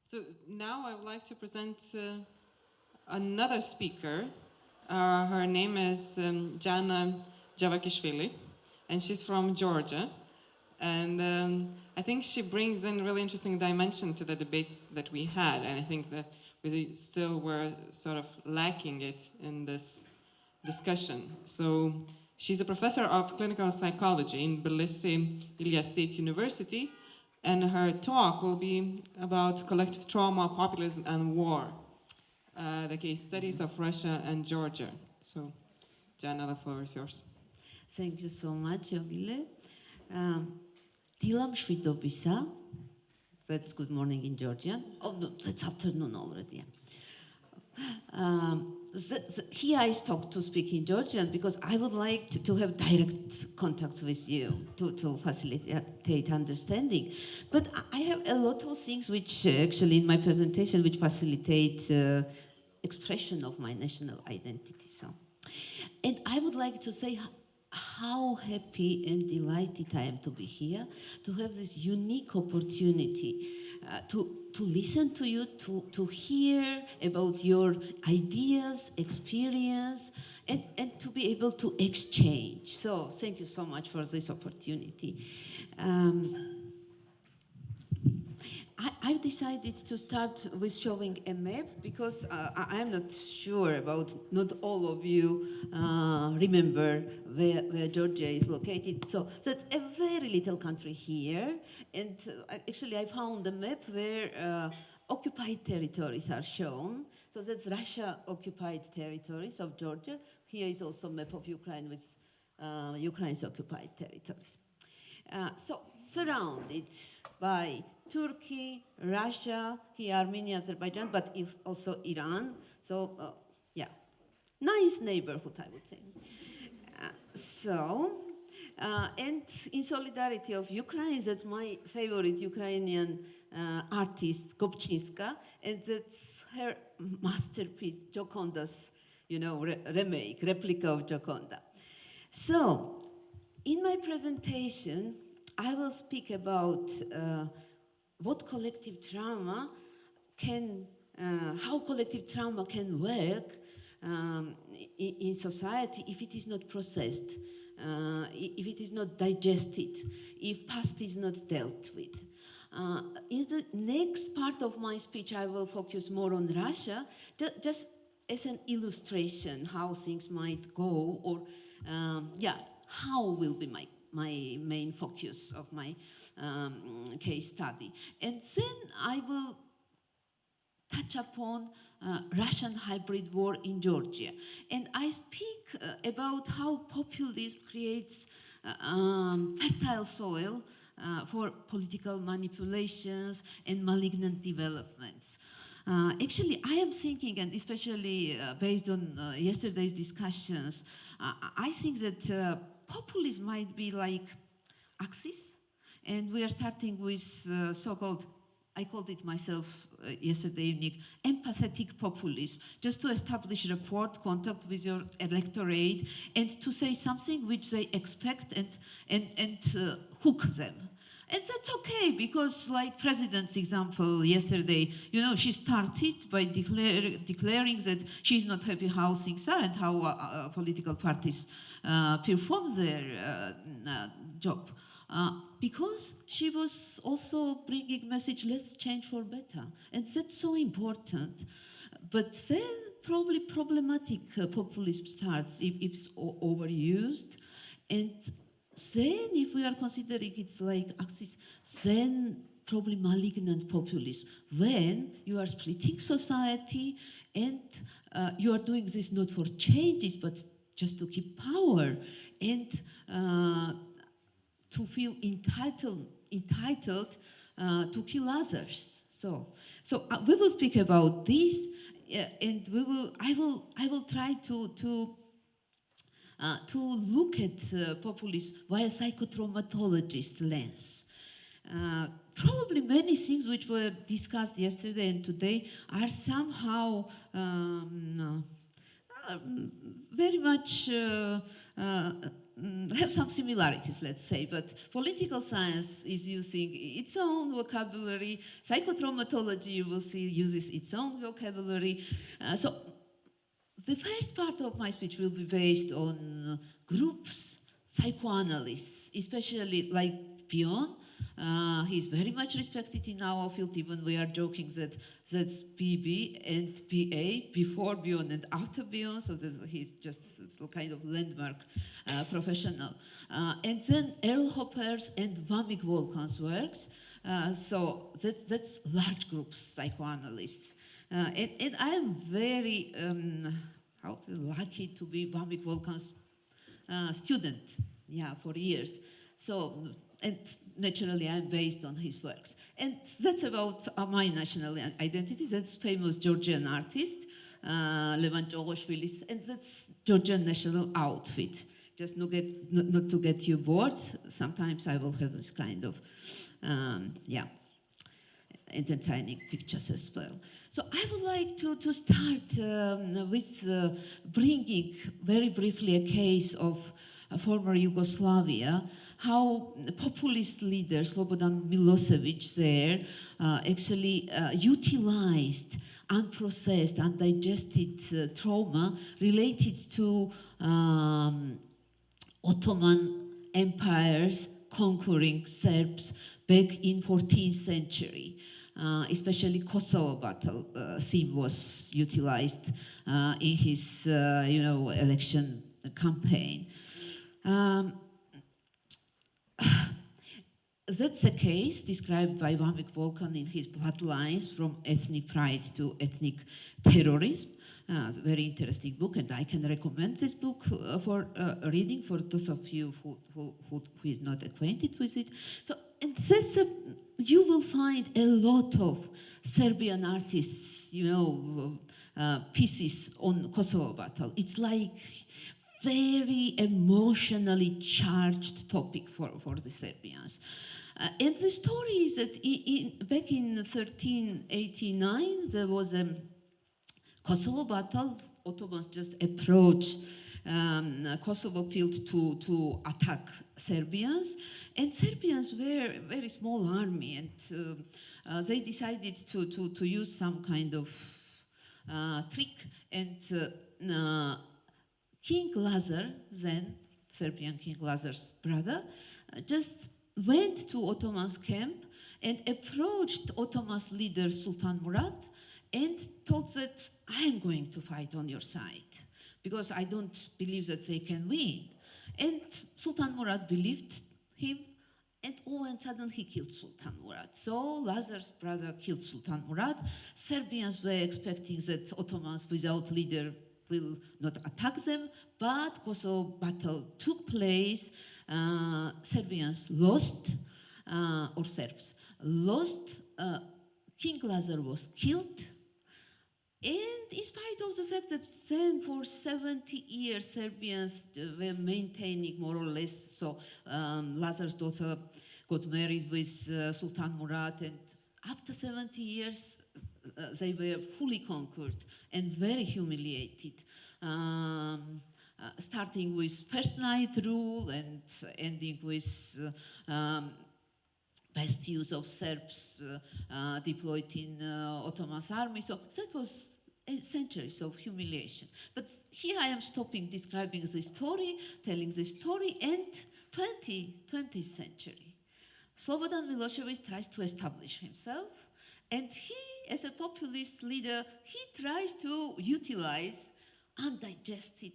So now I would like to present another speaker. Her name is Jana Javakishvili, and she's from Georgia. And I think she brings in really interesting dimension to the debates that we had, and I think that we still were sort of lacking it in this discussion. So she's a professor of clinical psychology in Tbilisi Ilia State University, and her talk will be about collective trauma, populism, and war, the case studies of Russia and Georgia. So, Jana, the floor is yours. Thank you so much, Yogile. Dilam Shvidobisa, that's good morning in Georgian. Oh, no, that's afternoon already. Here I stopped to speak in Georgian because I would like to have direct contact with you to facilitate understanding. But I have a lot of things which actually in my presentation which facilitate expression of my national identity. So, and I would like to say how happy and delighted I am to be here, to have this unique opportunity to listen to you, to hear about your ideas, experience, and to be able to exchange. So thank you so much for this opportunity. I've decided to start with showing a map because I'm not sure about, not all of you remember where Georgia is located. So that's a very little country here. And actually I found a map where occupied territories are shown. So that's Russia occupied territories of Georgia. Here is also a map of Ukraine with Ukraine's occupied territories. So surrounded by Turkey, Russia, here Armenia, Azerbaijan, but also Iran. So yeah, nice neighborhood, I would say. And in solidarity of Ukraine, that's my favorite Ukrainian artist, Kopchinska, and that's her masterpiece, Joconda's, remake, replica of Joconda. So, in my presentation, I will speak about what collective trauma can, how collective trauma can work in society if it is not processed, if it is not digested, if past is not dealt with. In the next part of my speech, I will focus more on Russia, just as an illustration how things might go, or how will be my main focus of my case study. And then I will touch upon Russian hybrid war in Georgia. And I speak about how populism creates fertile soil for political manipulations and malignant developments. Actually, I am thinking, and especially based on yesterday's discussions, I think that populism might be like Axis, and we are starting with so-called, I called it myself yesterday evening, empathetic populism, just to establish rapport, contact with your electorate, and to say something which they expect and hook them. And that's okay, because like President's example yesterday, she started by declaring that she's not happy how things are and how political parties perform their job. Because she was also bringing message, let's change for better. And that's so important. But then probably problematic populism starts if it's overused. And then if we are considering it's like Axis, then probably malignant populism, when you are splitting society and you are doing this not for changes, but just to keep power and to feel entitled to kill others. So we will speak about this, and I will try to look at populism via psychotraumatologist lens. Probably many things which were discussed yesterday and today are somehow very much have some similarities, let's say, but political science is using its own vocabulary. Psychotraumatology, you will see, uses its own vocabulary. So the first part of my speech will be based on groups, psychoanalysts, especially like Bion. He's very much respected in our field, even we are joking that that's BB and BA, before Bion and after Bion, so that he's just a kind of landmark professional. And then Earl Hopper's and Vamik Volkan's works, so that's large groups, psychoanalysts. And I'm very lucky to be Vamik Volkan's student, for years. So, and naturally I'm based on his works. And that's about my national identity. That's famous Georgian artist, Levan Jogoshvili, and that's Georgian national outfit. Just not to get you bored, sometimes I will have this kind of, entertaining pictures as well. So I would like to start with bringing very briefly a case of former Yugoslavia, how populist leader Slobodan Milosevic there actually utilized unprocessed, undigested trauma related to Ottoman Empire's conquering Serbs back in 14th century. Especially Kosovo battle theme was utilized in his, election campaign. That's a case described by Vamik Volkan in his Bloodlines from Ethnic Pride to Ethnic Terrorism. It's a very interesting book, and I can recommend this book for reading for those of you who is not acquainted with it. So, and that's you will find a lot of Serbian artists, pieces on Kosovo battle. It's like very emotionally charged topic for the Serbians. And the story is that back in 1389, there was a Kosovo battle. Ottomans just approached Kosovo field to attack Serbians. And Serbians were a very small army, and they decided to use some kind of trick. And King Lazar, then Serbian King Lazar's brother, just went to Ottoman's camp and approached Ottoman's leader Sultan Murad and told that I am going to fight on your side because I don't believe that they can win. And Sultan Murad believed him, and all of a sudden he killed Sultan Murad. So Lazar's brother killed Sultan Murad. Serbians were expecting that Ottomans without leader will not attack them, but Kosovo battle took place. Serbians lost, or Serbs lost. King Lazar was killed. And in spite of the fact that then for 70 years Serbians were maintaining more or less, so Lazar's daughter got married with Sultan Murad, and after 70 years they were fully conquered and very humiliated. Starting with first night rule and ending with best use of Serbs deployed in Ottoman's army. So that was centuries of humiliation. But here I am stopping describing the story, telling the story, and 20th century. Slobodan Milosevic tries to establish himself, and he, as a populist leader, he tries to utilize undigested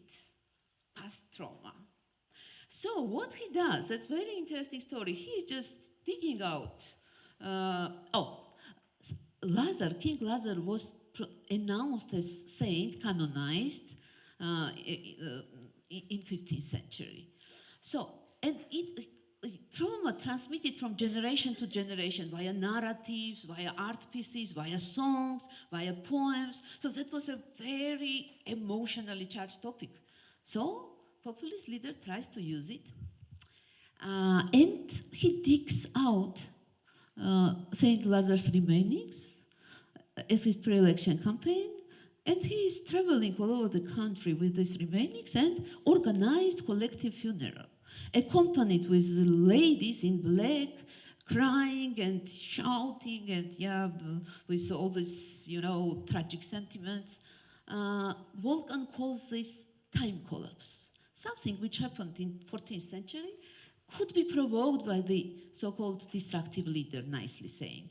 past trauma. So what he does, that's a very interesting story, he's just digging out. Lazar, King Lazar was announced as saint, canonized in 15th century. So, and trauma transmitted from generation to generation via narratives, via art pieces, via songs, via poems. So that was a very emotionally charged topic. So populist leader tries to use it, and he digs out Saint Lazar's remainings as his pre-election campaign, And he is traveling all over the country with these remains and organized collective funeral, accompanied with ladies in black, crying and shouting and with all these, tragic sentiments. Volkan calls this time collapse, something which happened in 14th century could be provoked by the so-called destructive leader, nicely saying.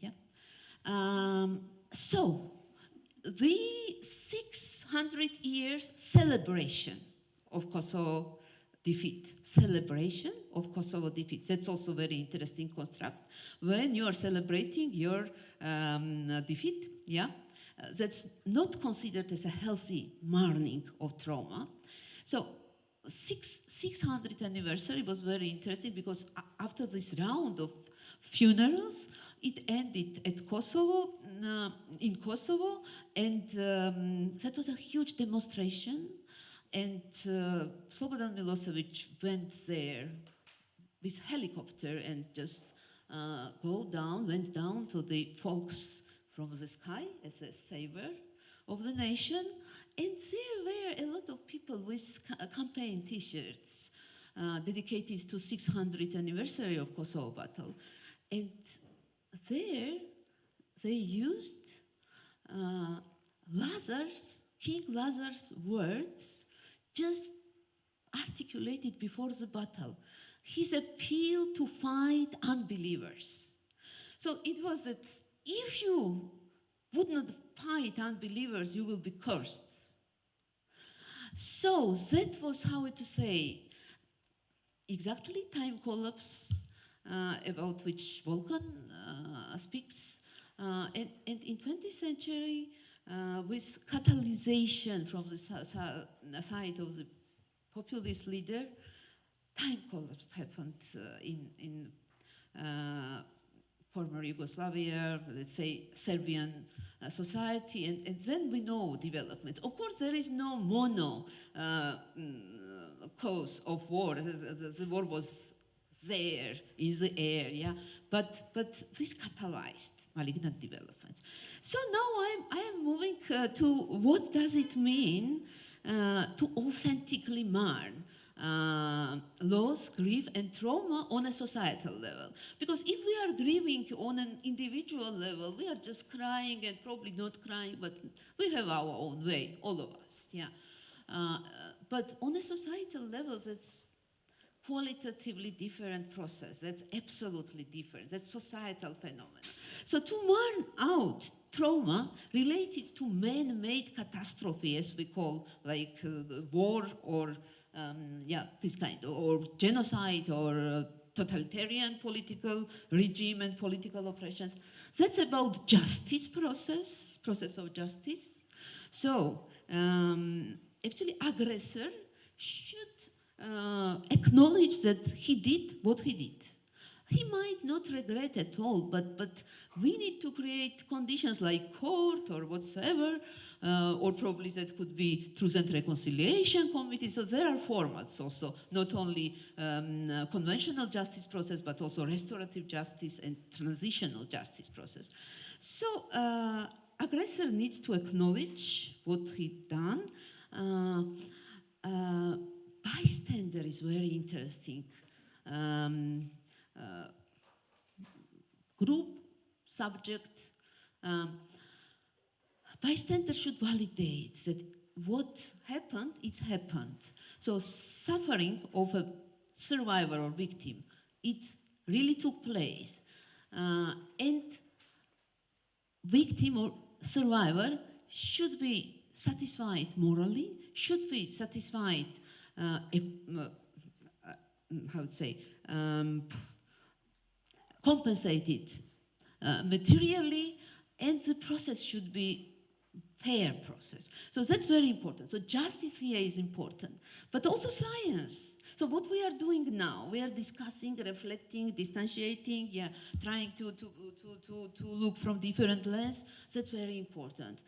So the 600 years celebration of Kosovo defeat. Celebration of Kosovo defeat. That's also very interesting construct. When you are celebrating your defeat, that's not considered as a healthy mourning of trauma. So 600th anniversary was very interesting because after this round of funerals, it ended at Kosovo, in Kosovo, and that was a huge demonstration. And Slobodan Milosevic went there with helicopter and just went down to the folks from the sky as a savior of the nation. And there were a lot of people with campaign T-shirts dedicated to 600th anniversary of Kosovo battle. And there they used King Lazar's words just articulated before the battle. His appeal to fight unbelievers. So it was that if you would not fight unbelievers, you will be cursed. So that was how to say exactly time collapse about which Volkan speaks. And in 20th century, with catalyzation from the side of the populist leader, time collapse happened in former Yugoslavia, let's say Serbian society, and then we know developments. Of course, there is no mono cause of war. The war was there in the air, but this catalyzed malignant developments. So now I am moving to what does it mean to authentically mourn loss, grief, and trauma on a societal level. Because if we are grieving on an individual level, we are just crying and probably not crying, but we have our own way, all of us, but on a societal level, that's qualitatively different process. That's absolutely different. That's societal phenomenon. So to mourn out trauma related to man-made catastrophe, as we call, like war or this kind, or genocide or totalitarian political regime and political oppressions. That's about justice process of justice. So actually, aggressor should acknowledge that he did what he did. He might not regret at all, but we need to create conditions like court or whatsoever, or probably that could be Truth and Reconciliation Committee. So there are formats also, not only conventional justice process, but also restorative justice and transitional justice process. So aggressor needs to acknowledge what he done. Bystander is very interesting. Group, subject. Bystander should validate that what happened, it happened. So suffering of a survivor or victim, it really took place. And victim or survivor should be satisfied morally, should be satisfied compensated materially, and the process should be fair process. So that's very important. So justice here is important, but also science. So what we are doing now, we are discussing, reflecting, distantiating, trying to look from different lenses. That's very important.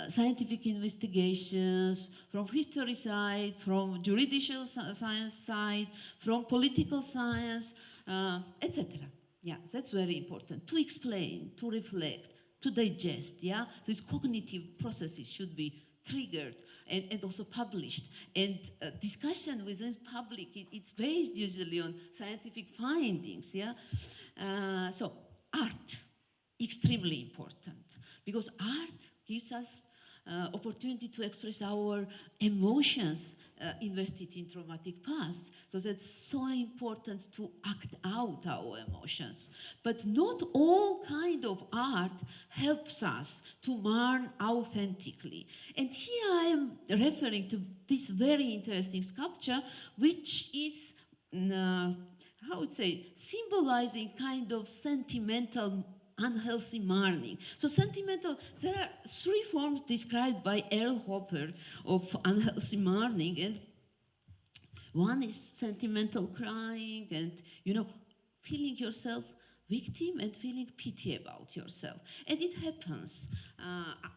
Scientific investigations, from history side, from juridical science side, from political science, etc. That's very important. To explain, to reflect, to digest, these cognitive processes should be triggered and also published. And discussion within public, it's based usually on scientific findings, yeah? So art, extremely important, because art gives us opportunity to express our emotions invested in traumatic past. So that's so important to act out our emotions. But not all kind of art helps us to mourn authentically. And here I am referring to this very interesting sculpture, which is, how would say, symbolizing kind of sentimental unhealthy mourning. So sentimental, there are three forms described by Earl Hopper of unhealthy mourning, and one is sentimental crying and, you know, feeling yourself victim and feeling pity about yourself. And it happens.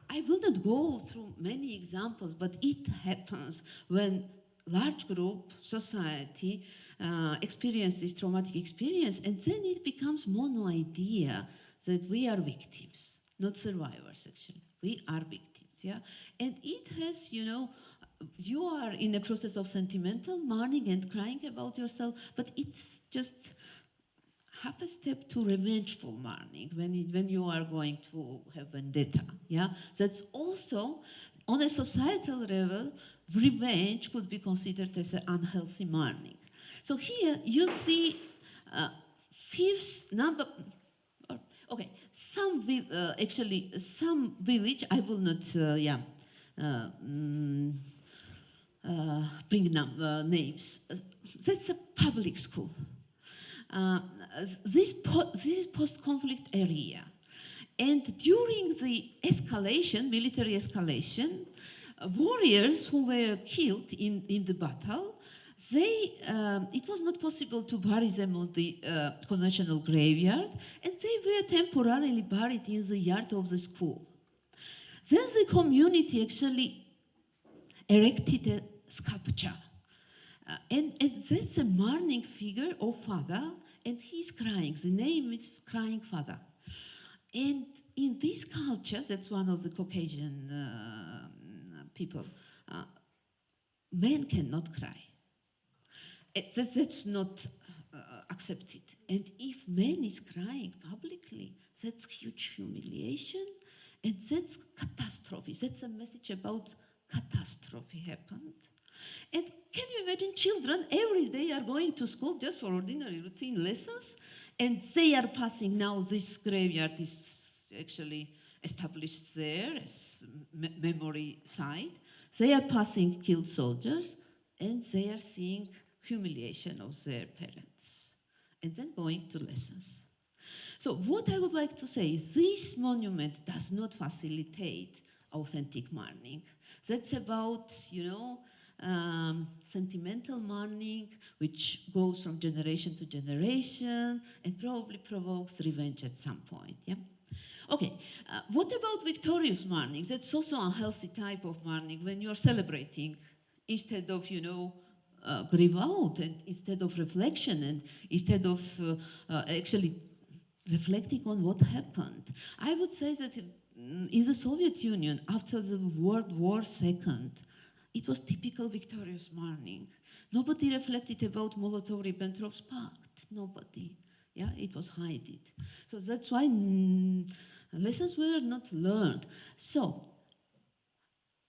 I will not go through many examples, but it happens when large group, society, experiences traumatic experience, and then it becomes mono idea that we are victims, not survivors actually. We are victims, yeah? And it has, you know, you are in a process of sentimental mourning and crying about yourself, but it's just half a step to revengeful mourning when you are going to have vendetta, yeah? That's also, on a societal level, revenge could be considered as an unhealthy mourning. So here you see fifth number, okay, actually some village, I will not, bring names. That's a public school. This is post-conflict area. And during the escalation, military escalation, warriors who were killed in the battle, it was not possible to bury them on the conventional graveyard, and they were temporarily buried in the yard of the school. Then the community actually erected a sculpture. And that's a mourning figure of father, and he's crying. The name is Crying Father. And in this culture, that's one of the Caucasian people, men cannot cry. That's not accepted. And if man is crying publicly, that's huge humiliation, and that's catastrophe. That's a message about catastrophe happened. And can you imagine children every day are going to school just for ordinary routine lessons, and they are passing now, this graveyard is actually established there as memory site. They are passing killed soldiers, and they are seeing humiliation of their parents, and then going to lessons. So what I would like to say is this monument does not facilitate authentic mourning. That's about, you know, sentimental mourning, which goes from generation to generation and probably provokes revenge at some point, yeah? Okay, what about victorious mourning? That's also a healthy type of mourning when you're celebrating instead of, you know, grieve out, and instead of reflection, and instead of actually reflecting on what happened. I would say that in the Soviet Union, after the World War II, it was typical victorious mourning. Nobody reflected about Molotov-Ribbentrop's Pact. Nobody. Yeah, it was hidden. So that's why lessons were not learned. So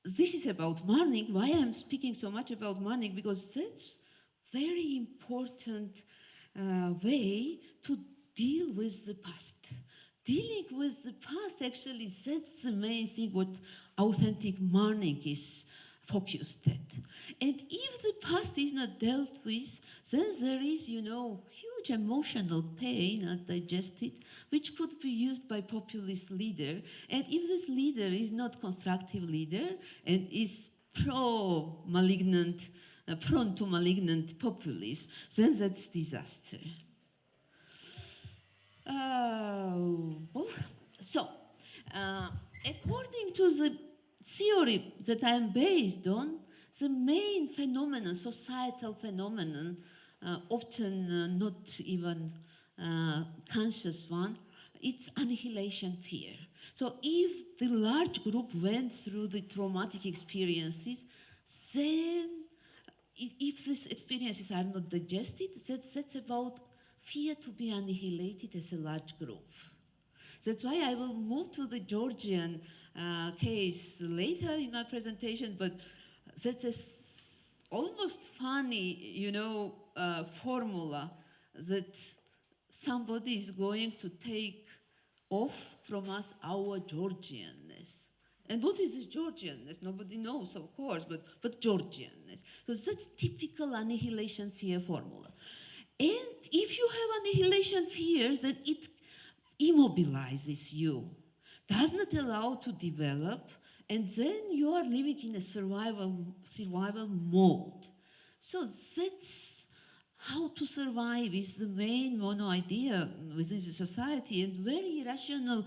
this is about mourning. Why I'm speaking so much about mourning? Because that's very important way to deal with the past. Dealing with the past, actually, that's the main thing what authentic mourning is focused at. And if the past is not dealt with, then there is, you know, huge emotional pain undigested, which could be used by populist leader. And if this leader is not constructive leader and is pro-malignant, prone to malignant populism, then that's disaster. So, according to the theory that I am based on, the main phenomenon, societal phenomenon, often not even conscious one, it's annihilation fear. So if the large group went through the traumatic experiences, then if these experiences are not digested, that's about fear to be annihilated as a large group. That's why I will move to the Georgian case later in my presentation, but that's almost funny, formula that somebody is going to take off from us our Georgianness. And what is this Georgianness? Nobody knows, of course, but Georgianness. So that's typical annihilation fear formula. And if you have annihilation fears, then it immobilizes you, does not allow to develop, and then you are living in a survival mode. So that's how to survive is the main mono idea within the society, and very irrational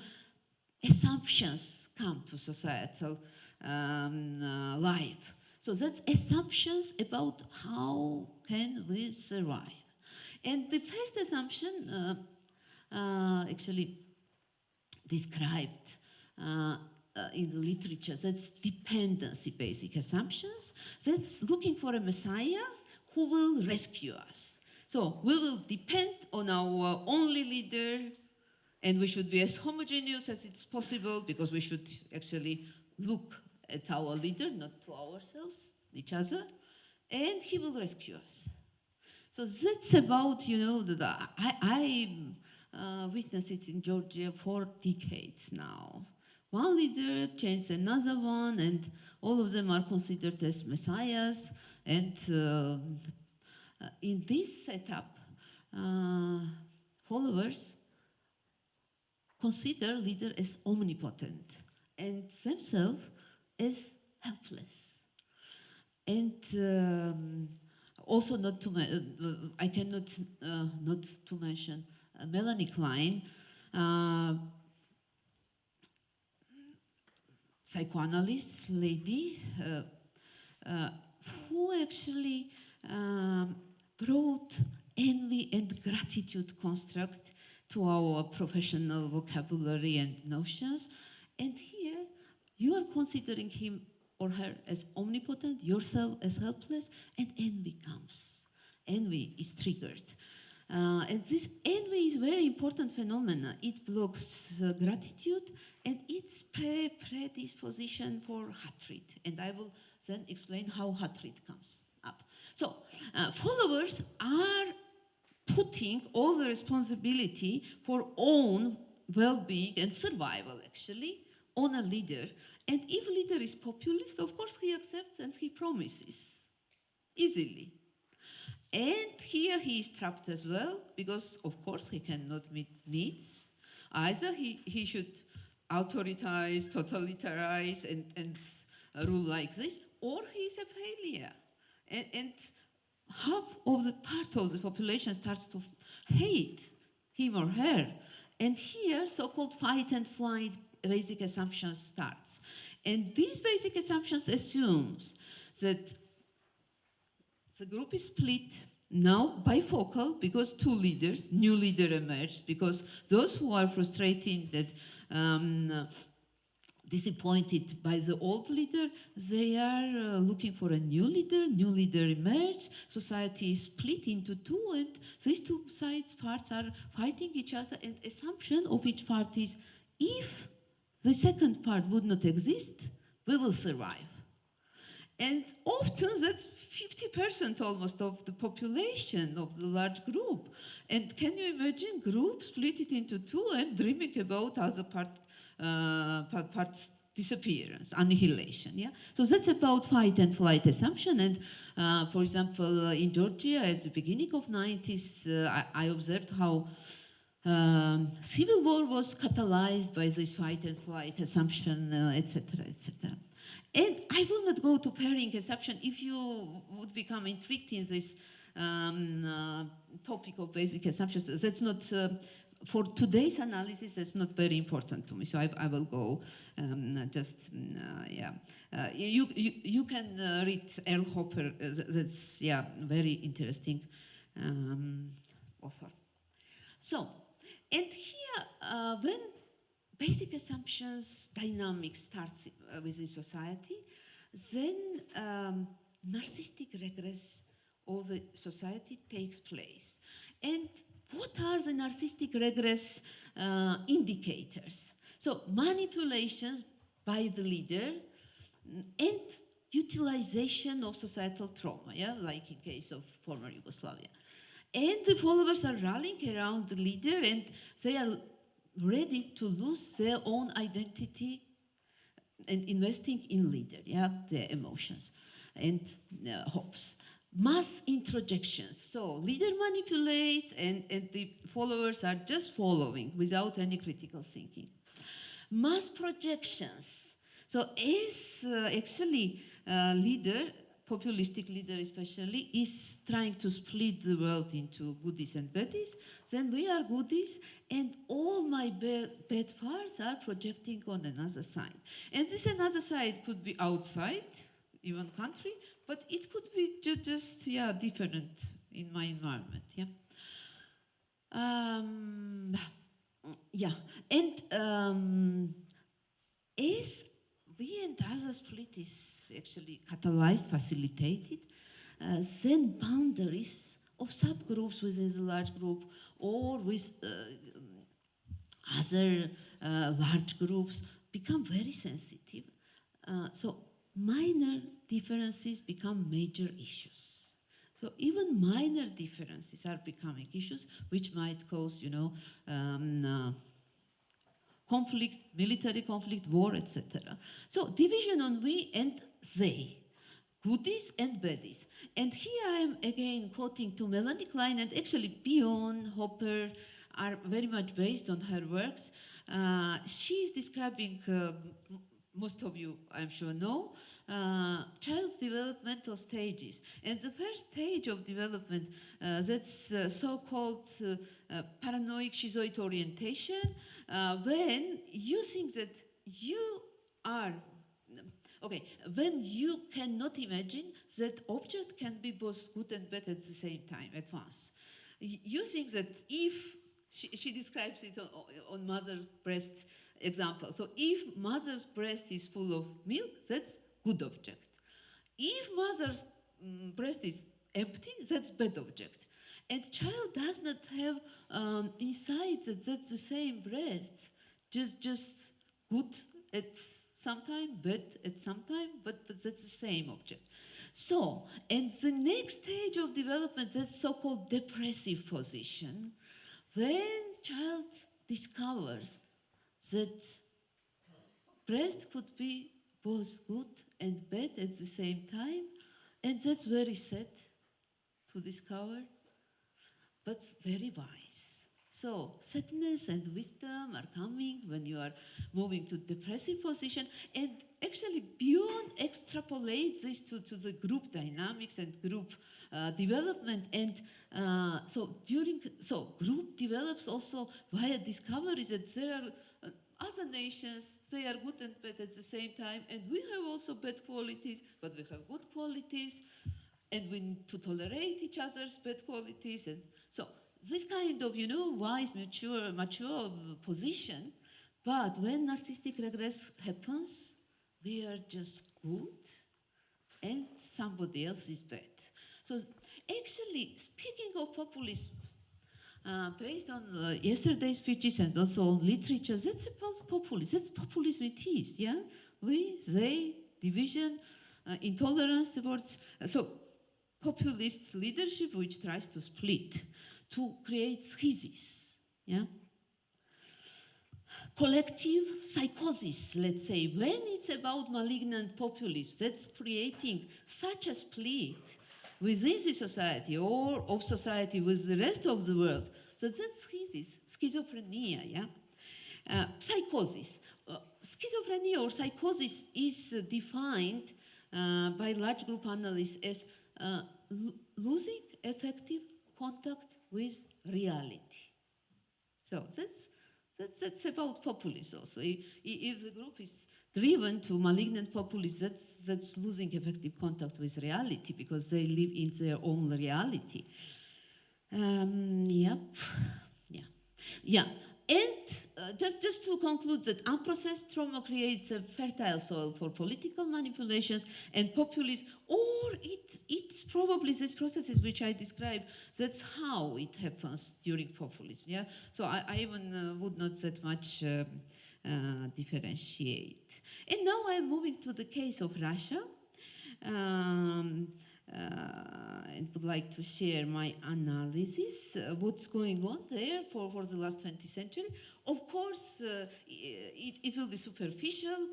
assumptions come to societal life. So that's assumptions about how can we survive. And the first assumption actually described in the literature, that's dependency basic assumptions. That's looking for a messiah who will rescue us. So we will depend on our only leader, and we should be as homogeneous as it's possible, because we should actually look at our leader, not to ourselves, each other, and he will rescue us. So that's about, that I witnessed it in Georgia for decades now. One leader changed another one, and all of them are considered as messiahs. And in this setup, followers consider leader as omnipotent and themselves as helpless. And also, I cannot not to mention Melanie Klein, psychoanalyst lady, who actually brought envy and gratitude construct to our professional vocabulary and notions. And here, you are considering him or her as omnipotent, yourself as helpless, and envy comes. Envy is triggered. And this envy is a very important phenomenon. It blocks gratitude, and it's predisposition for hatred. And I will then explain how hatred comes up. So followers are putting all the responsibility for own well-being and survival, actually, on a leader. And if leader is populist, of course he accepts and he promises easily. And here he is trapped as well, because of course he cannot meet needs. Either he should authoritize, totalitarize, and rule like this, or he is a failure. And half of the part of the population starts to hate him or her. And here, so-called fight and flight basic assumptions starts. And these basic assumptions assumes that the group is split now bifocal, because two leaders, new leader emerged, because those who are frustrated, that disappointed by the old leader, they are looking for a new leader emerged, society is split into two, and these two parts are fighting each other, and assumption of each part is, if the second part would not exist, we will survive. And often that's 50% almost of the population of the large group. And can you imagine group split it into two and dreaming about other parts disappearance, annihilation, yeah? So that's about fight and flight assumption. And for example, in Georgia at the beginning of 90s, I observed how civil war was catalyzed by this fight and flight assumption, etc., etc. And I will not go to pairing assumption. If you would become intrigued in this topic of basic assumptions, that's not, for today's analysis, that's not very important to me. So I will go yeah. You can read Earl Hopper, that's, yeah, very interesting author. So, and here, when basic assumptions, dynamics starts within society, then narcissistic regress of the society takes place. And what are the narcissistic regress indicators? So manipulations by the leader and utilization of societal trauma, yeah, like in case of former Yugoslavia. And the followers are rallying around the leader and they are ready to lose their own identity and investing in leader, yeah, their emotions and hopes. Mass introjections. So leader manipulates and the followers are just following without any critical thinking. Mass projections. So as actually leader, populistic leader especially, is trying to split the world into goodies and baddies, then we are goodies and all my bad parts are projecting on another side. And this another side could be outside, even country, but it could be just yeah, different in my environment, yeah. Yeah, and as we and other split is actually catalyzed, facilitated, then boundaries of subgroups within the large group or with other large groups become very sensitive. So minor differences become major issues. So even minor differences are becoming issues which might cause, you know, conflict, military conflict, war, etc. So division on we and they, goodies and baddies. And here I am again quoting to Melanie Klein, and actually Bion, Hopper are very much based on her works. She is describing, most of you I'm sure know, child's developmental stages. And the first stage of development, that's so-called paranoid schizoid orientation, when you think that you are, okay, when you cannot imagine that object can be both good and bad at the same time, at once. You think that if, she describes it on mother's breast example. So if mother's breast is full of milk, that's good object. If mother's breast is empty, that's bad object. And child does not have insight that that's the same breast, just good at some time, bad at some time, but that's the same object. So, and the next stage of development, that's so-called depressive position, when child discovers that breast could be both good and bad at the same time, and that's very sad to discover, but very wise. So sadness and wisdom are coming when you are moving to depressive position, and actually Bion extrapolates this to the group dynamics and group development, and so group develops also via discoveries that there are other nations, they are good and bad at the same time, and we have also bad qualities, but we have good qualities, and we need to tolerate each other's bad qualities, and so this kind of, you know, wise, mature position. But when narcissistic regress happens, we are just good, and somebody else is bad. So actually, speaking of populism, based on yesterday's speeches and also on literature, that's about populism. That's populism it is, yeah? We, they, division, intolerance towards, so populist leadership which tries to split, to create schisms, yeah? Collective psychosis, let's say, when it's about malignant populism, that's creating such a split within the society or of society with the rest of the world. So that's schizophrenia, yeah? Psychosis. Schizophrenia or psychosis is defined by large group analysts as losing effective contact with reality. So that's about populism also. If the group is driven to malignant populism, that's losing effective contact with reality because they live in their own reality. Yep. Yeah. Just to conclude that unprocessed trauma creates a fertile soil for political manipulations and populism, or it's probably these processes which I described, that's how it happens during populism, yeah? So I even would not that much differentiate. And now I'm moving to the case of Russia. And would like to share my analysis, what's going on there for the last 20th century. Of course, it will be superficial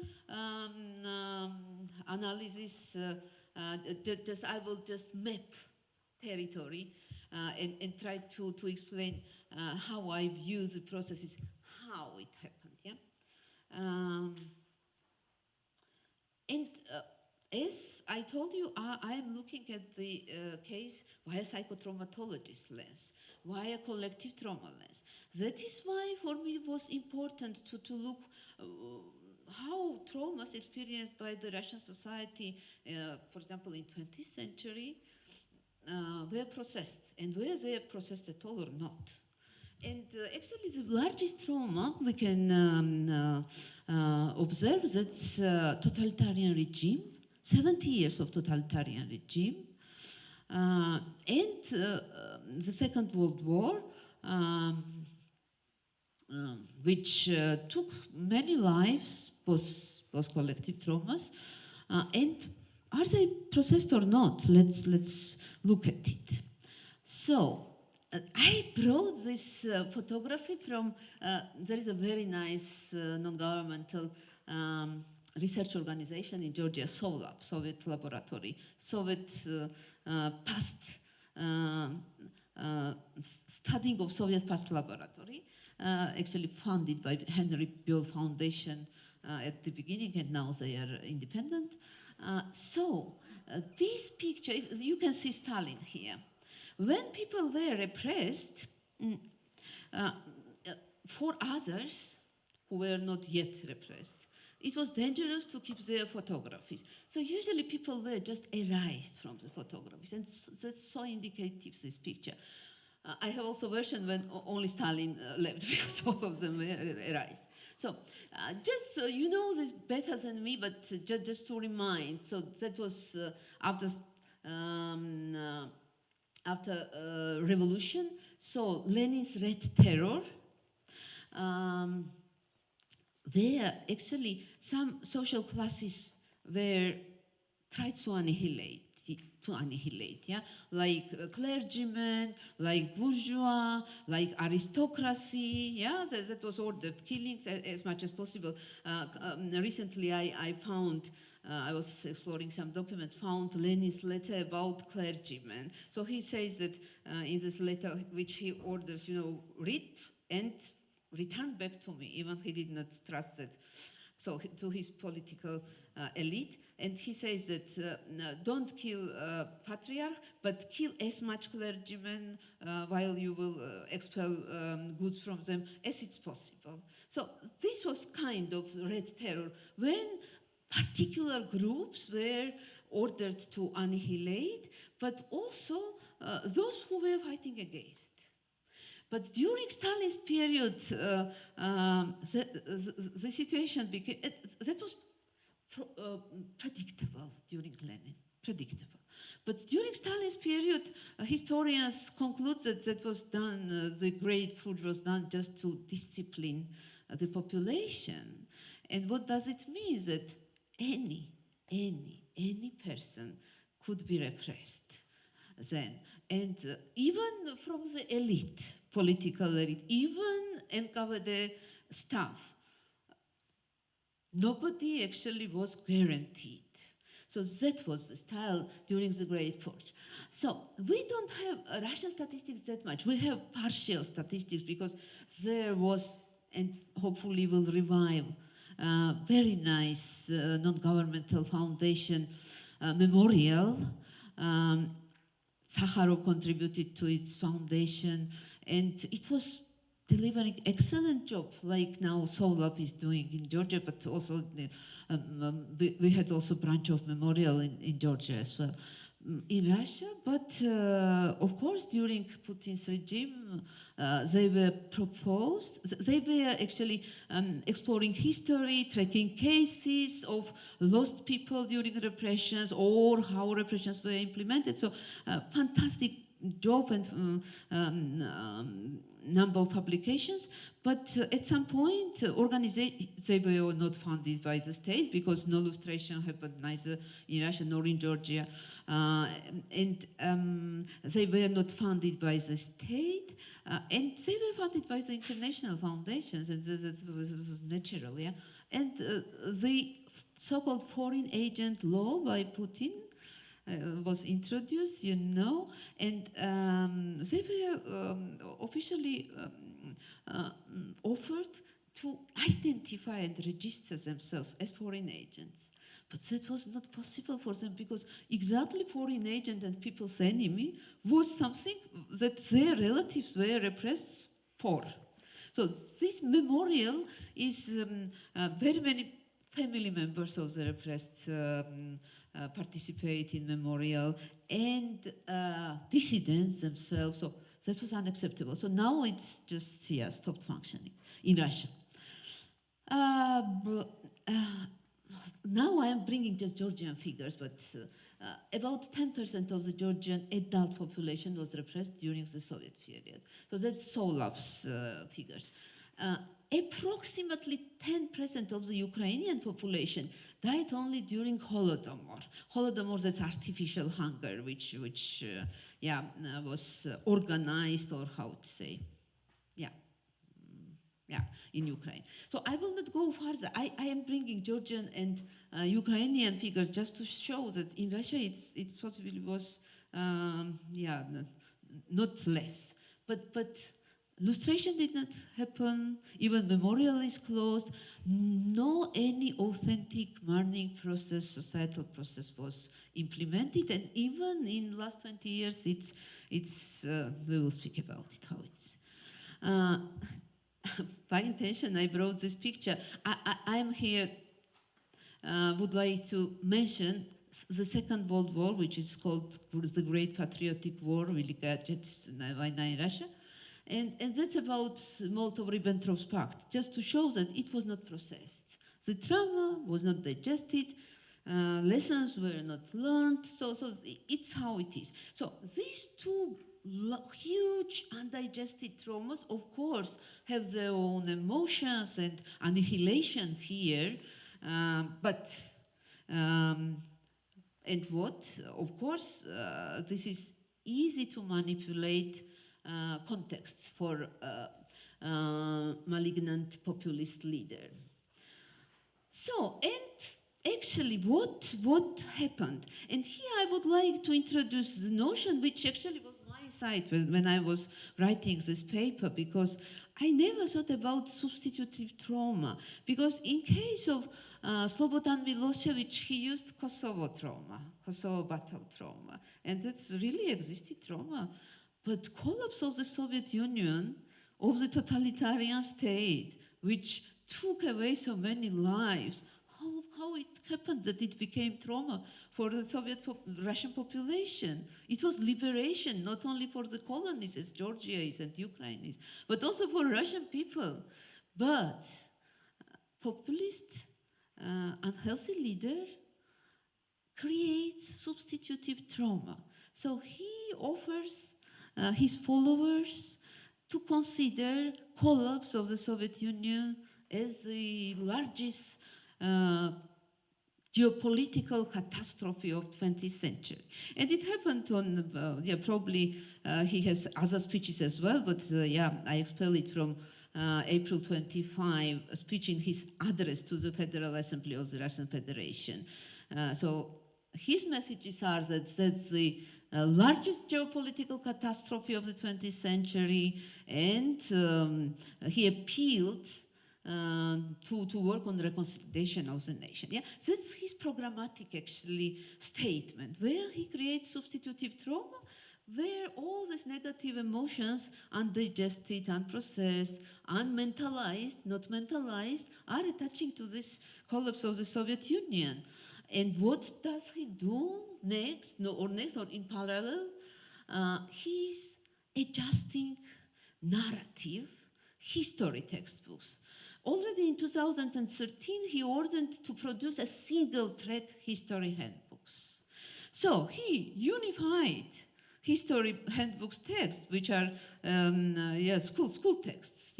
analysis. I will just map territory and try to explain how I view the processes, how it happened, yeah? As I told you, I am looking at the case via psychotraumatologist lens, via collective trauma lens. That is why for me it was important to look how traumas experienced by the Russian society, for example, in 20th century, were processed, and were they processed at all or not. And actually, the largest trauma we can observe, that's totalitarian regime, 70 years of totalitarian regime, and the Second World War, which took many lives, was collective traumas, and are they processed or not? Let's look at it. So, I brought this photography from, there is a very nice non-governmental research organization in Georgia, SOLAB, Soviet Laboratory, Soviet past, studying of Soviet past laboratory, actually funded by Henry Biol Foundation at the beginning, and now they are independent. This picture, you can see Stalin here. When people were repressed, for others who were not yet repressed, it was dangerous to keep their photographies. So usually people were just erased from the photographies, and that's so indicative, this picture. I have also a version when only Stalin left, because all of them were erased. So just so you know this better than me, but just to remind, so that was after revolution, so Lenin's Red Terror, where actually some social classes were tried to annihilate, yeah, like clergymen, like bourgeois, like aristocracy, yeah, that was ordered killings as much as possible. Recently I found, I was exploring some documents, found Lenin's letter about clergymen. So he says that in this letter, which he orders, read and return back to me, even he did not trust that. So to his political elite, and he says that don't kill patriarch, but kill as much clergymen while you will expel goods from them as it's possible. So this was kind of Red Terror, when particular groups were ordered to annihilate, but also those who were fighting against. But during Stalin's period, the situation became, that was predictable during Lenin, predictable. But during Stalin's period, historians conclude that that was done, the great purge was done just to discipline the population. And what does it mean? That any person could be repressed then. And even from the elite, political elite, even NKVD staff, nobody actually was guaranteed. So that was the style during the Great Purge. So we don't have Russian statistics that much. We have partial statistics because there was, and hopefully will revive, very nice non-governmental foundation memorial. Sakharov contributed to its foundation, and it was delivering excellent job, like now SOLAB is doing in Georgia, but also we had also branch of memorial in Georgia as well. in Russia, but of course during Putin's regime they were proposed, they were actually exploring history, tracking cases of lost people during repressions or how repressions were implemented. So fantastic job and number of publications, but at some point they were not funded by the state because no lustration happened neither in Russia nor in Georgia, and they were not funded by the state, and they were funded by the international foundations, and this was natural, yeah. And the so-called foreign agent law by Putin was introduced, you know, and they were officially offered to identify and register themselves as foreign agents. But that was not possible for them because exactly foreign agent and people's enemy was something that their relatives were repressed for. So this memorial is very many family members of the repressed participate in memorial, and dissidents themselves. So that was unacceptable. So now it's just, yeah, stopped functioning in Russia. Now I am bringing just Georgian figures, but about 10% of the Georgian adult population was repressed during the Soviet period. So that's Solov's figures. Approximately 10% of the Ukrainian population died only during Holodomor. Holodomor, that's artificial hunger, which was organized, or how to say, in Ukraine. So I will not go further. I am bringing Georgian and Ukrainian figures just to show that in Russia it possibly was, not less. But lustration did not happen, even memorial is closed. No any authentic mourning process, societal process was implemented, and even in last 20 years, it's we will speak about it, how it's. By intention, I brought this picture. I'm here, would like to mention the Second World War, which is called the Great Patriotic War, Великая Отечественная война in Russia. And that's about Molotov-Ribbentrop Pact, just to show that it was not processed. The trauma was not digested, lessons were not learned, so it's how it is. So these two huge undigested traumas, of course, have their own emotions and annihilation fear, but, and what? Of course, this is easy to manipulate context for malignant populist leader. So, and actually what happened? And here I would like to introduce the notion which actually was my side when I was writing this paper, because I never thought about substitutive trauma, because in case of Slobodan Milosevic, he used Kosovo trauma, Kosovo battle trauma, and that's really existed trauma. But collapse of the Soviet Union, of the totalitarian state, which took away so many lives, how it happened that it became trauma for the Russian population? It was liberation, not only for the colonies, as Georgia is and Ukraine is, but also for Russian people. But populist, unhealthy leader creates substitutive trauma. So he offers his followers to consider collapse of the Soviet Union as the largest geopolitical catastrophe of 20th century. And it happened on, probably he has other speeches as well, but I expel it from April 25, a speech in his address to the Federal Assembly of the Russian Federation. So his messages are that that's the largest geopolitical catastrophe of the 20th century, and he appealed to work on the reconciliation of the nation. Yeah, that's his programmatic actually statement, where he creates substitutive trauma, where all these negative emotions, undigested, unprocessed, unmentalized, not mentalized, are attaching to this collapse of the Soviet Union. And what does he do next, or in parallel? He's adjusting narrative history textbooks. Already in 2013, he ordered to produce a single-track history handbooks. So he unified history handbooks texts, which are school texts,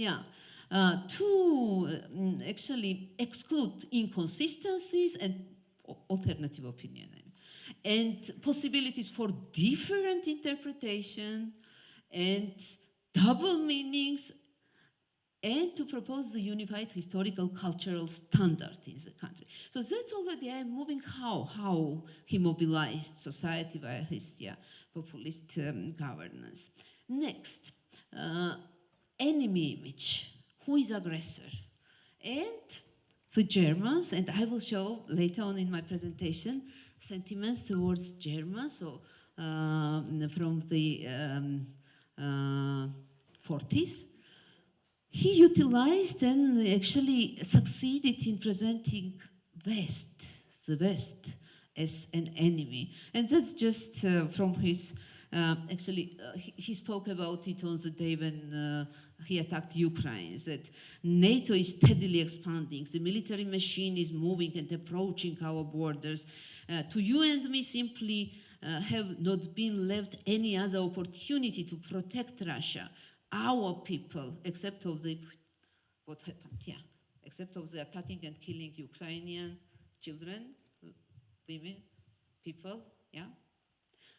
to actually exclude inconsistencies and alternative opinion and possibilities for different interpretation and double meanings, and to propose the unified historical cultural standard in the country. So that's already, I'm moving how he mobilized society via his populist governance. Next, enemy image. Who is aggressor? And the Germans, and I will show later on in my presentation, sentiments towards Germans, so from the 40s. He utilized and actually succeeded in presenting the West, as an enemy. And that's just from his, he spoke about it on the day when he attacked Ukraine, that NATO is steadily expanding, the military machine is moving and approaching our borders. To you and me simply have not been left any other opportunity to protect Russia, our people, except of the, what happened, except of the attacking and killing Ukrainian children, women, people,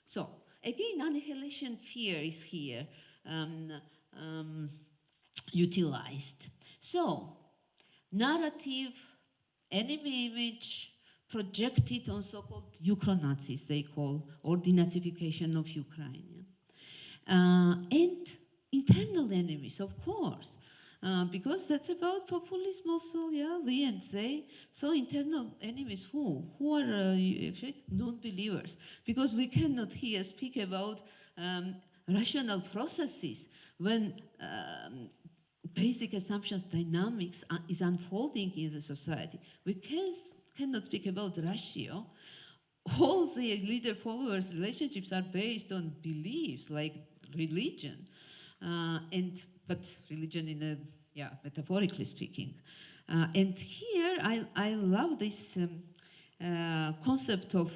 So, again, annihilation fear is here utilized. So, narrative, enemy image, projected on so-called Ukro-Nazis, they call, or denazification of Ukraine. And internal enemies, of course, because that's about populism also, we and they. So internal enemies, who? Who are actually non-believers? Because we cannot here speak about rational processes when basic assumptions dynamics is unfolding in the society. We cannot speak about ratio. All the leader-followers relationships are based on beliefs like religion, but religion in a, metaphorically speaking. And here I love this concept of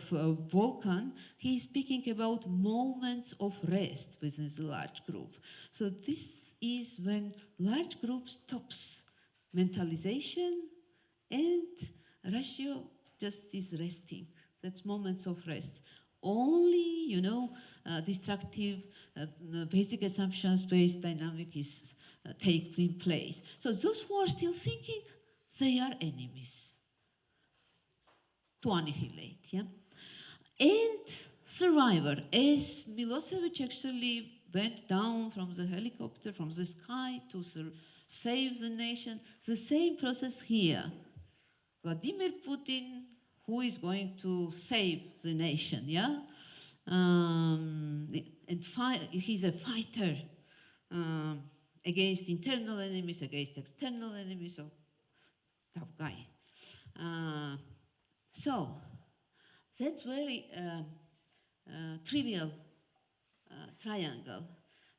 Volkan. He's speaking about moments of rest within the large group. So this is when large group stops mentalization and ratio just is resting. That's moments of rest. Only, destructive, basic assumptions-based dynamic is taking place. So those who are still thinking, they are enemies to annihilate, And survivor, as Milosevic actually went down from the helicopter, from the sky to save the nation, the same process here. Vladimir Putin, who is going to save the nation, and he's a fighter against internal enemies, against external enemies, so tough guy. So that's very trivial triangle.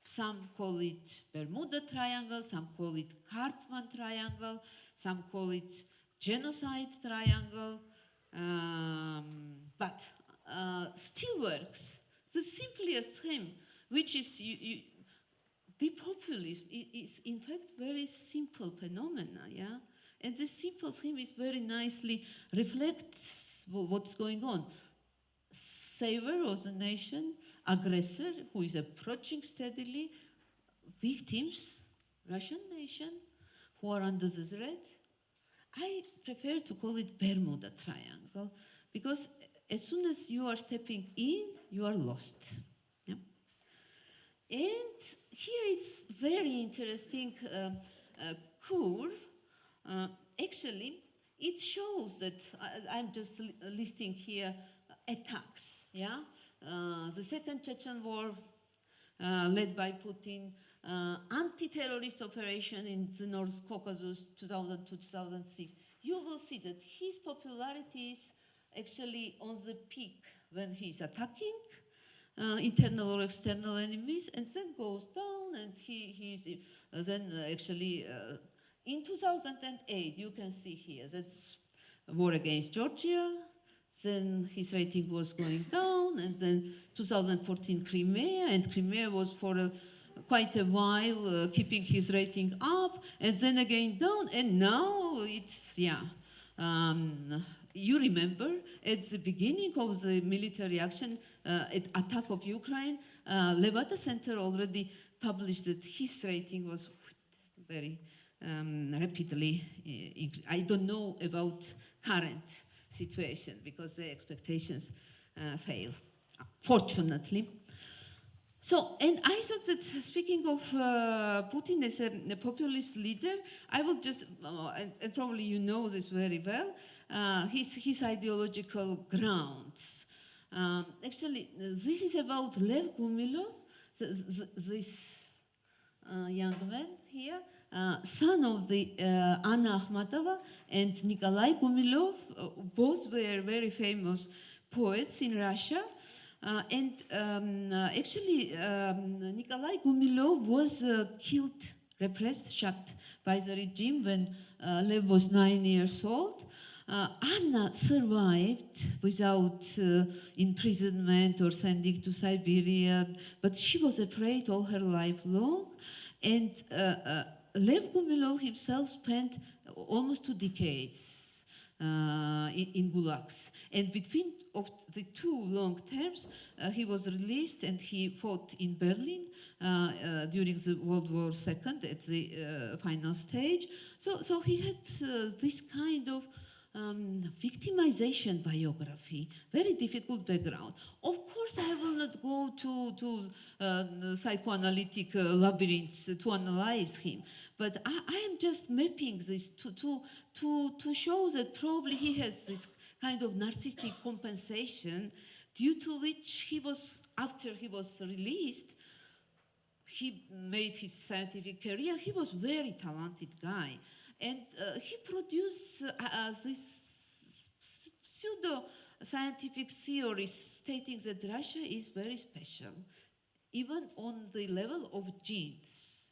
Some call it Bermuda Triangle, some call it Karpman Triangle, some call it genocide triangle, but still works. The simplest scheme, which is the populism, is in fact very simple phenomena, And the simple scheme is very nicely reflects what's going on. Saver of the nation, aggressor who is approaching steadily, victims, Russian nation, who are under the threat. I prefer to call it Bermuda Triangle because as soon as you are stepping in, you are lost. And here it's very interesting curve. Actually, it shows that I'm just listing here attacks. The Second Chechen War, led by Putin, anti-terrorist operation in the North Caucasus, 2000 to 2006. You will see that his popularity is actually on the peak when he's attacking internal or external enemies, and then goes down, and he's then actually in 2008, you can see here, that's war against Georgia, then his rating was going down, and then 2014 Crimea, and Crimea was for quite a while keeping his rating up, and then again down, and now it's, yeah. You remember at the beginning of the military action, attack of Ukraine, Levada Center already published that his rating was very rapidly. I don't know about current situation because the expectations fail, fortunately. So, and I thought that speaking of Putin as a populist leader, I will just, and probably you know this very well, his ideological grounds. Actually, this is about Lev Gumilov, this young man here, son of the Anna Akhmatova and Nikolai Gumilov. Both were very famous poets in Russia. Actually, Nikolai Gumilov was killed, repressed, shot by the regime when Lev was 9 years old. Anna survived without imprisonment or sending to Siberia, but she was afraid all her life long. And Lev Gumilov himself spent almost 2 decades in gulags. And between of the 2 long terms, he was released and he fought in Berlin during the World War II at the final stage. So he had this kind of victimization biography, very difficult background. Of course, I will not go to psychoanalytic labyrinths to analyze him, but I am just mapping this to show that probably he has this kind of narcissistic compensation due to which he was, after he was released, he made his scientific career. He was a very talented guy. And he produced this pseudo-scientific theory stating that Russia is very special, even on the level of genes,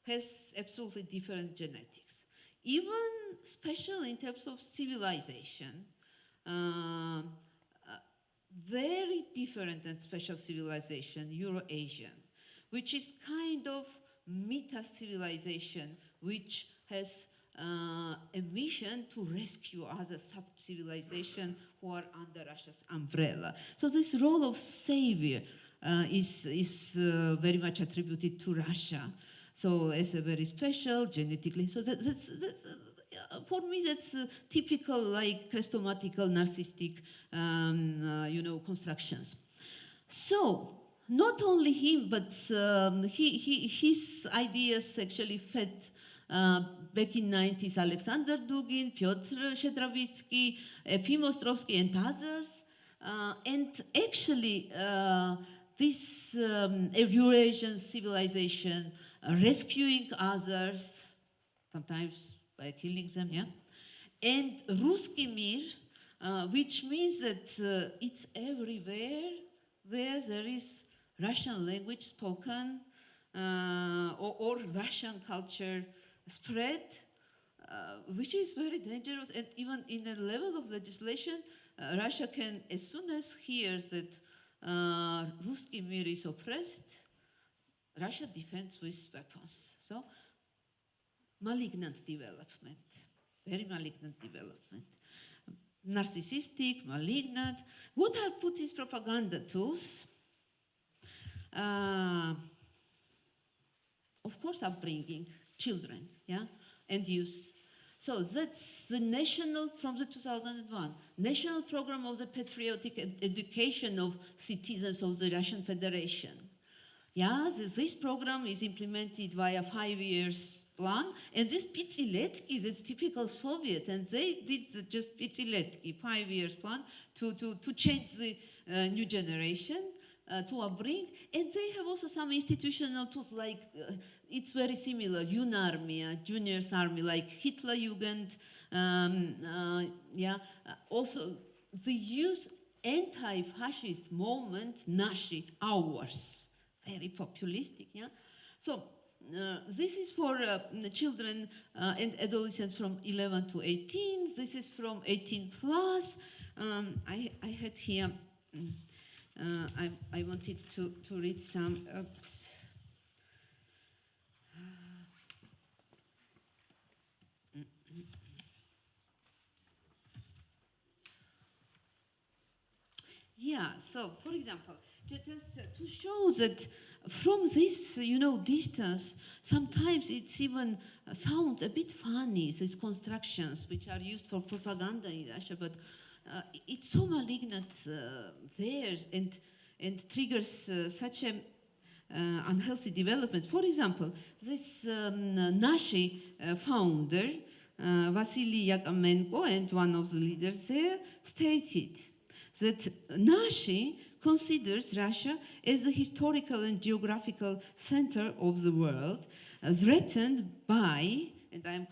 has absolutely different genetics, even special in terms of civilization, very different and special civilization, Euro-Asian, which is kind of meta-civilization, which has a mission to rescue other sub-civilization who are under Russia's umbrella. So this role of savior is very much attributed to Russia. So as a very special, genetically, so that's for me, that's typical, like, chrestomatical, narcissistic, constructions. So not only him, but his ideas actually fed back in 90s Alexander Dugin, Piotr Shedrovitsky, Efim Ostrovsky, and others. And actually, this Eurasian civilization, rescuing others, sometimes by killing them, yeah? And Ruski Mir, which means that it's everywhere where there is Russian language spoken or Russian culture spread, which is very dangerous. And even in the level of legislation, Russia can, as soon as hears that Ruski Mir is oppressed, Russia defends with weapons. So, malignant development, very malignant development. Narcissistic, malignant. What are Putin's propaganda tools? Of course, upbringing children, yeah, and youth. So that's the national, from the 2001, National Program of the Patriotic Education of Citizens of the Russian Federation. Yeah, this program is implemented via 5 years plan, and this Pitsiletki, that's typical Soviet, and they did just Pitsiletki, 5 years plan to change the new generation, to upbring, and they have also some institutional tools, like it's very similar, Junarmia, juniors army, like Hitlerjugend, yeah, also the youth anti-fascist movement, Nashi, ours, very populistic, yeah? So this is for children and adolescents from 11 to 18. This is from 18 plus. I had here, I wanted to read some. Oops. Yeah, so for example, just to show that from this, distance, sometimes it's even sounds a bit funny, these constructions which are used for propaganda in Russia, but it's so malignant there and triggers such a unhealthy developments. For example, this Nashi founder, Vasily Yakamenko, and one of the leaders there, stated that Nashi considers Russia as a historical and geographical center of the world, threatened by, and I'm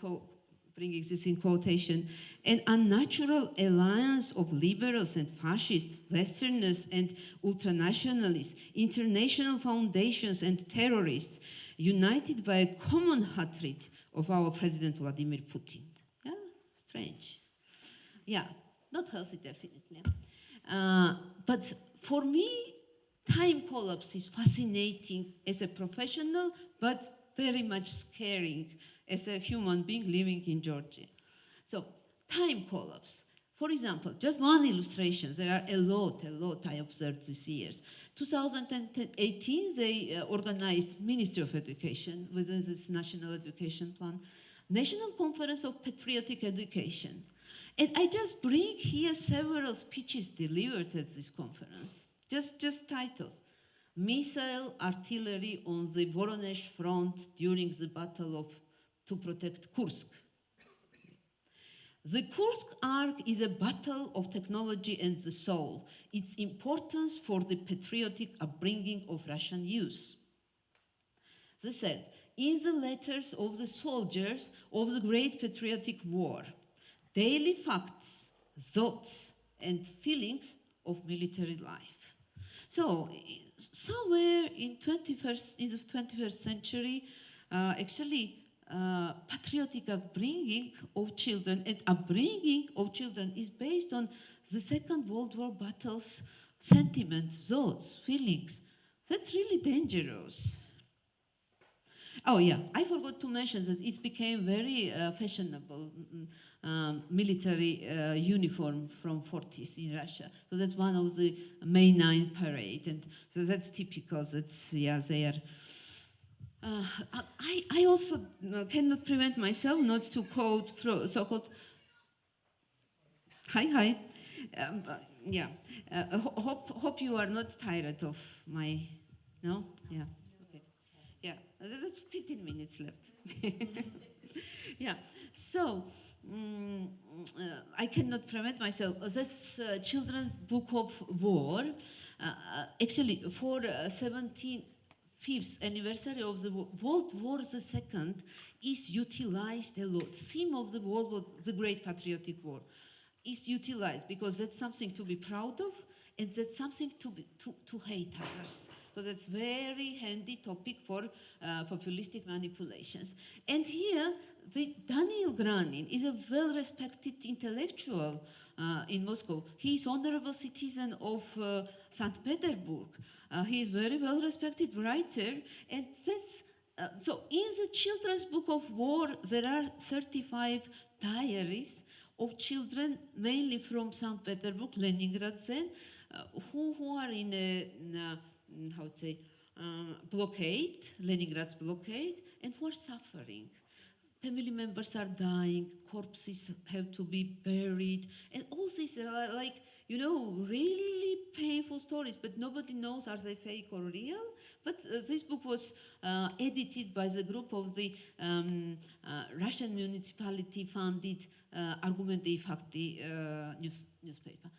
bringing this in quotation, an unnatural alliance of liberals and fascists, Westerners and ultranationalists, international foundations and terrorists, united by a common hatred of our President Vladimir Putin. Yeah, strange. Yeah, not healthy, definitely. But for me, time collapse is fascinating as a professional, but very much scaring as a human being living in Georgia. So, time collapse. For example, just one illustration, there are a lot I observed these years. 2018, they organized Ministry of Education within this National Education Plan, National Conference of Patriotic Education. And I just bring here several speeches delivered at this conference, just titles. Missile artillery on the Voronezh front during the battle to protect Kursk. The Kursk arc is a battle of technology and the soul, its importance for the patriotic upbringing of Russian youth. The third, in the letters of the soldiers of the Great Patriotic War, daily facts, thoughts, and feelings of military life. So, somewhere in the 21st century, patriotic upbringing of children and upbringing of children is based on the Second World War battles, sentiments, thoughts, feelings. That's really dangerous. Oh yeah, I forgot to mention that it became very fashionable military uniform from 40s in Russia. So that's one of the May 9 parade, and so that's typical. That's they are. I also cannot prevent myself not to quote so-called. Hi. Yeah. Hope you are not tired of my. No. Yeah. Yeah, there's 15 minutes left. Yeah, so I cannot prevent myself. That's Children's Book of War. Actually, for 75th anniversary of the World War II is utilized a lot. Theme of the World War, the Great Patriotic War, is utilized because that's something to be proud of, and that's something to hate others. So that's very handy topic for populistic manipulations. And here, Daniel Granin is a well-respected intellectual in Moscow. He is honorable citizen of St. Petersburg. He is very well-respected writer, and that's so in the Children's Book of War, there are 35 diaries of children, mainly from St. Petersburg, Leningrad then, who are in a how to say, blockade, Leningrad's blockade, and who are suffering. Family members are dying, corpses have to be buried, and all these are like, really painful stories, but nobody knows are they fake or real. But this book was edited by the group of the Russian municipality-funded Argument dei Fakti newspaper.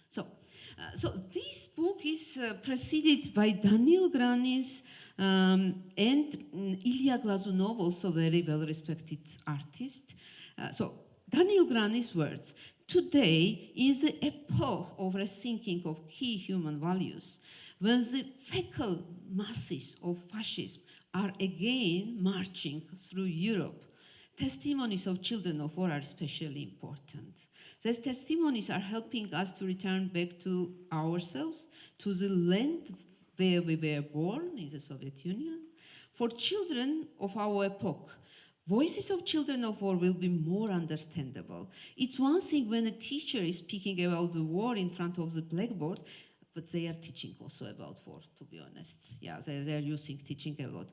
So this book is preceded by Daniel Granis and Ilya Glazunov, also very well-respected artist. So Daniel Granis' words: today, in the epoch of rethinking of key human values, when the fecal masses of fascism are again marching through Europe, testimonies of children of war are especially important. These testimonies are helping us to return back to ourselves, to the land where we were born, in the Soviet Union. For children of our epoch, voices of children of war will be more understandable. It's one thing when a teacher is speaking about the war in front of the blackboard, but they are teaching also about war, to be honest. Yeah, they are using teaching a lot.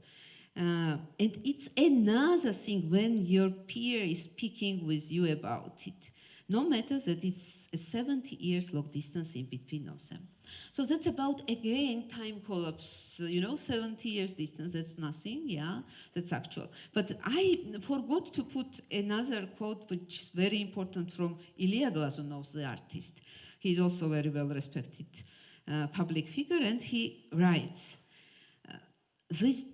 And it's another thing when your peer is speaking with you about it, no matter that it's a 70 years long distance in between of them. So that's about, again, time collapse, 70 years distance, that's nothing, yeah, that's actual. But I forgot to put another quote which is very important from Ilya Glazunov, the artist. He's also very well respected public figure, and he writes, he's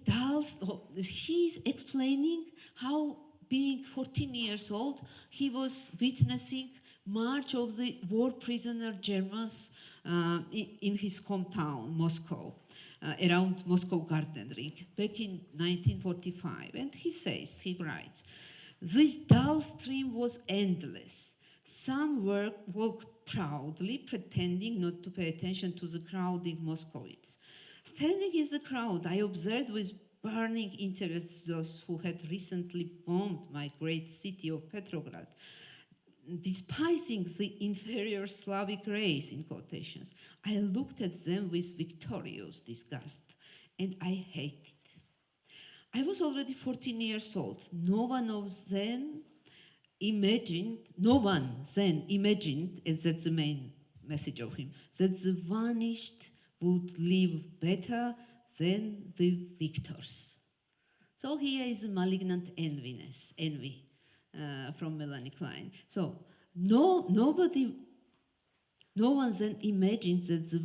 explaining how being 14 years old, he was witnessing march of the war prisoner Germans in his hometown, Moscow, around Moscow Garden Ring, back in 1945. And he writes, this dull stream was endless. Some walked proudly, pretending not to pay attention to the crowding Moscovites. Standing in the crowd, I observed with burning interest those who had recently bombed my great city of Petrograd, despising the inferior Slavic race, in quotations. I looked at them with victorious disgust, and I hated. I was already 14 years old. No one then imagined, and that's the main message of him, that the vanished would live better than the victors. So here is malignant envy from Melanie Klein. So no one then imagined that the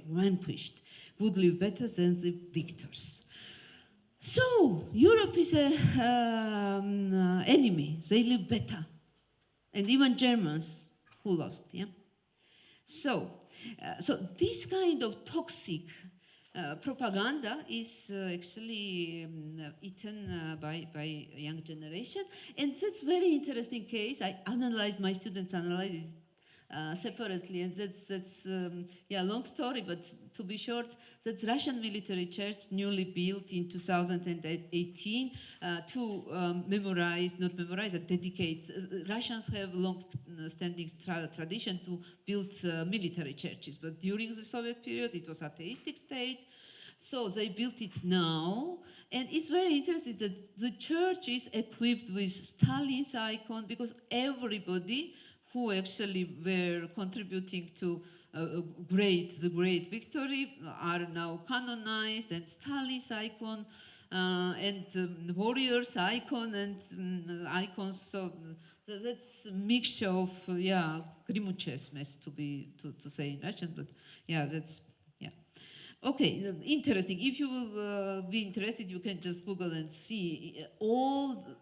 vanquished would live better than the victors. So Europe is an enemy. They live better, and even Germans who lost. Yeah. So this kind of toxic propaganda is actually eaten by young generation, and that's very interesting case. I analyzed, my students analyzed it separately, and that's long story, but to be short, that's Russian military church newly built in 2018 to dedicate. Russians have long-standing tradition to build military churches, but during the Soviet period, it was atheistic state. So they built it now, and it's very interesting that the church is equipped with Stalin's icon, because everybody who actually were contributing to the great victory are now canonized, and Stalin's icon and warriors icon and icons. So that's a mixture of grimuches, to say in Russian, but that's. Okay, interesting. If you will be interested, you can just Google and see.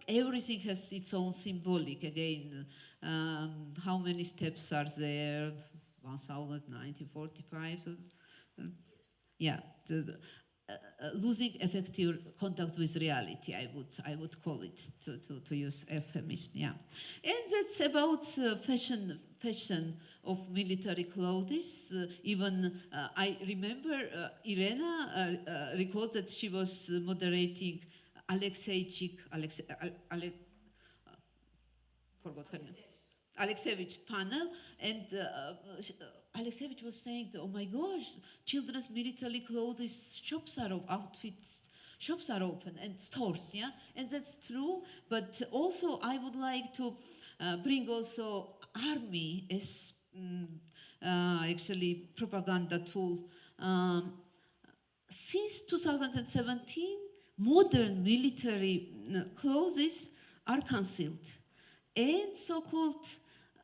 Everything has its own symbolic. Again, how many steps are there? 1945. So, losing effective contact with reality, I would call it, to use euphemism. Yeah, and that's about fashion of military clothes. Even I remember Irena recalled that she was moderating forgot her name. Alexeyevich panel, and Alexeyevich was saying, oh my gosh, children's military clothes shops are open, and stores, yeah, and that's true. But also, I would like to bring also army as actually propaganda tool. Since 2017, modern military clothes are cancelled, and so-called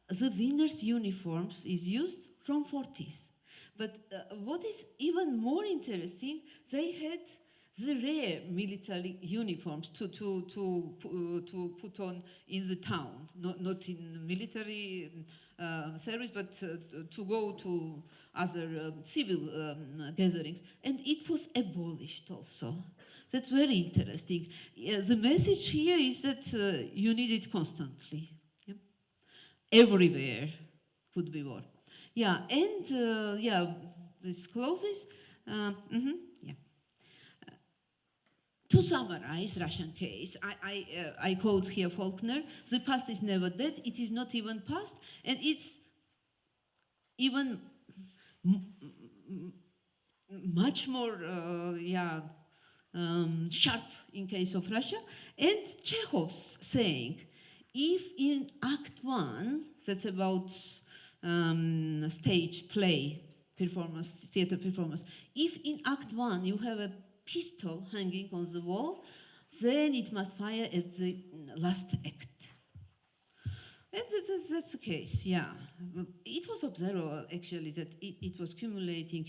the winners' uniforms is used from 40s. But what is even more interesting, they had the rare military uniforms to put on in the town, not in military service, but to go to other civil gatherings. And it was abolished also. That's very interesting. The message here is that you need it constantly. Yeah? Everywhere could be war. Yeah, and yeah, this closes. Yeah. To summarize Russian case, I quote here Faulkner, the past is never dead, it is not even past, and it's even much more sharp in case of Russia. And Chekhov's saying, if in Act 1, that's about stage play performance, theater performance, if in Act 1 you have a pistol hanging on the wall, then it must fire at the last act. And that's the case, yeah. It was observable, actually, that it was accumulating,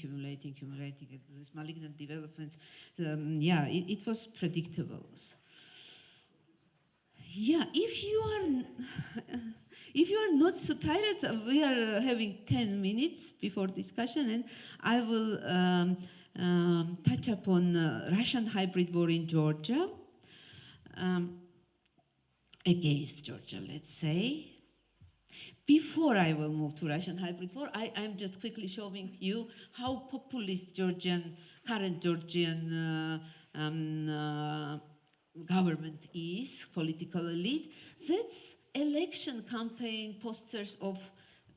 this malignant development. Yeah, it was predictable. Yeah, if you are not so tired, we are having 10 minutes before discussion, and I will touch upon Russian hybrid war in Georgia, against Georgia, let's say. Before I will move to Russian hybrid war, I'm just quickly showing you how populist current Georgian government is, political elite. That's election campaign posters of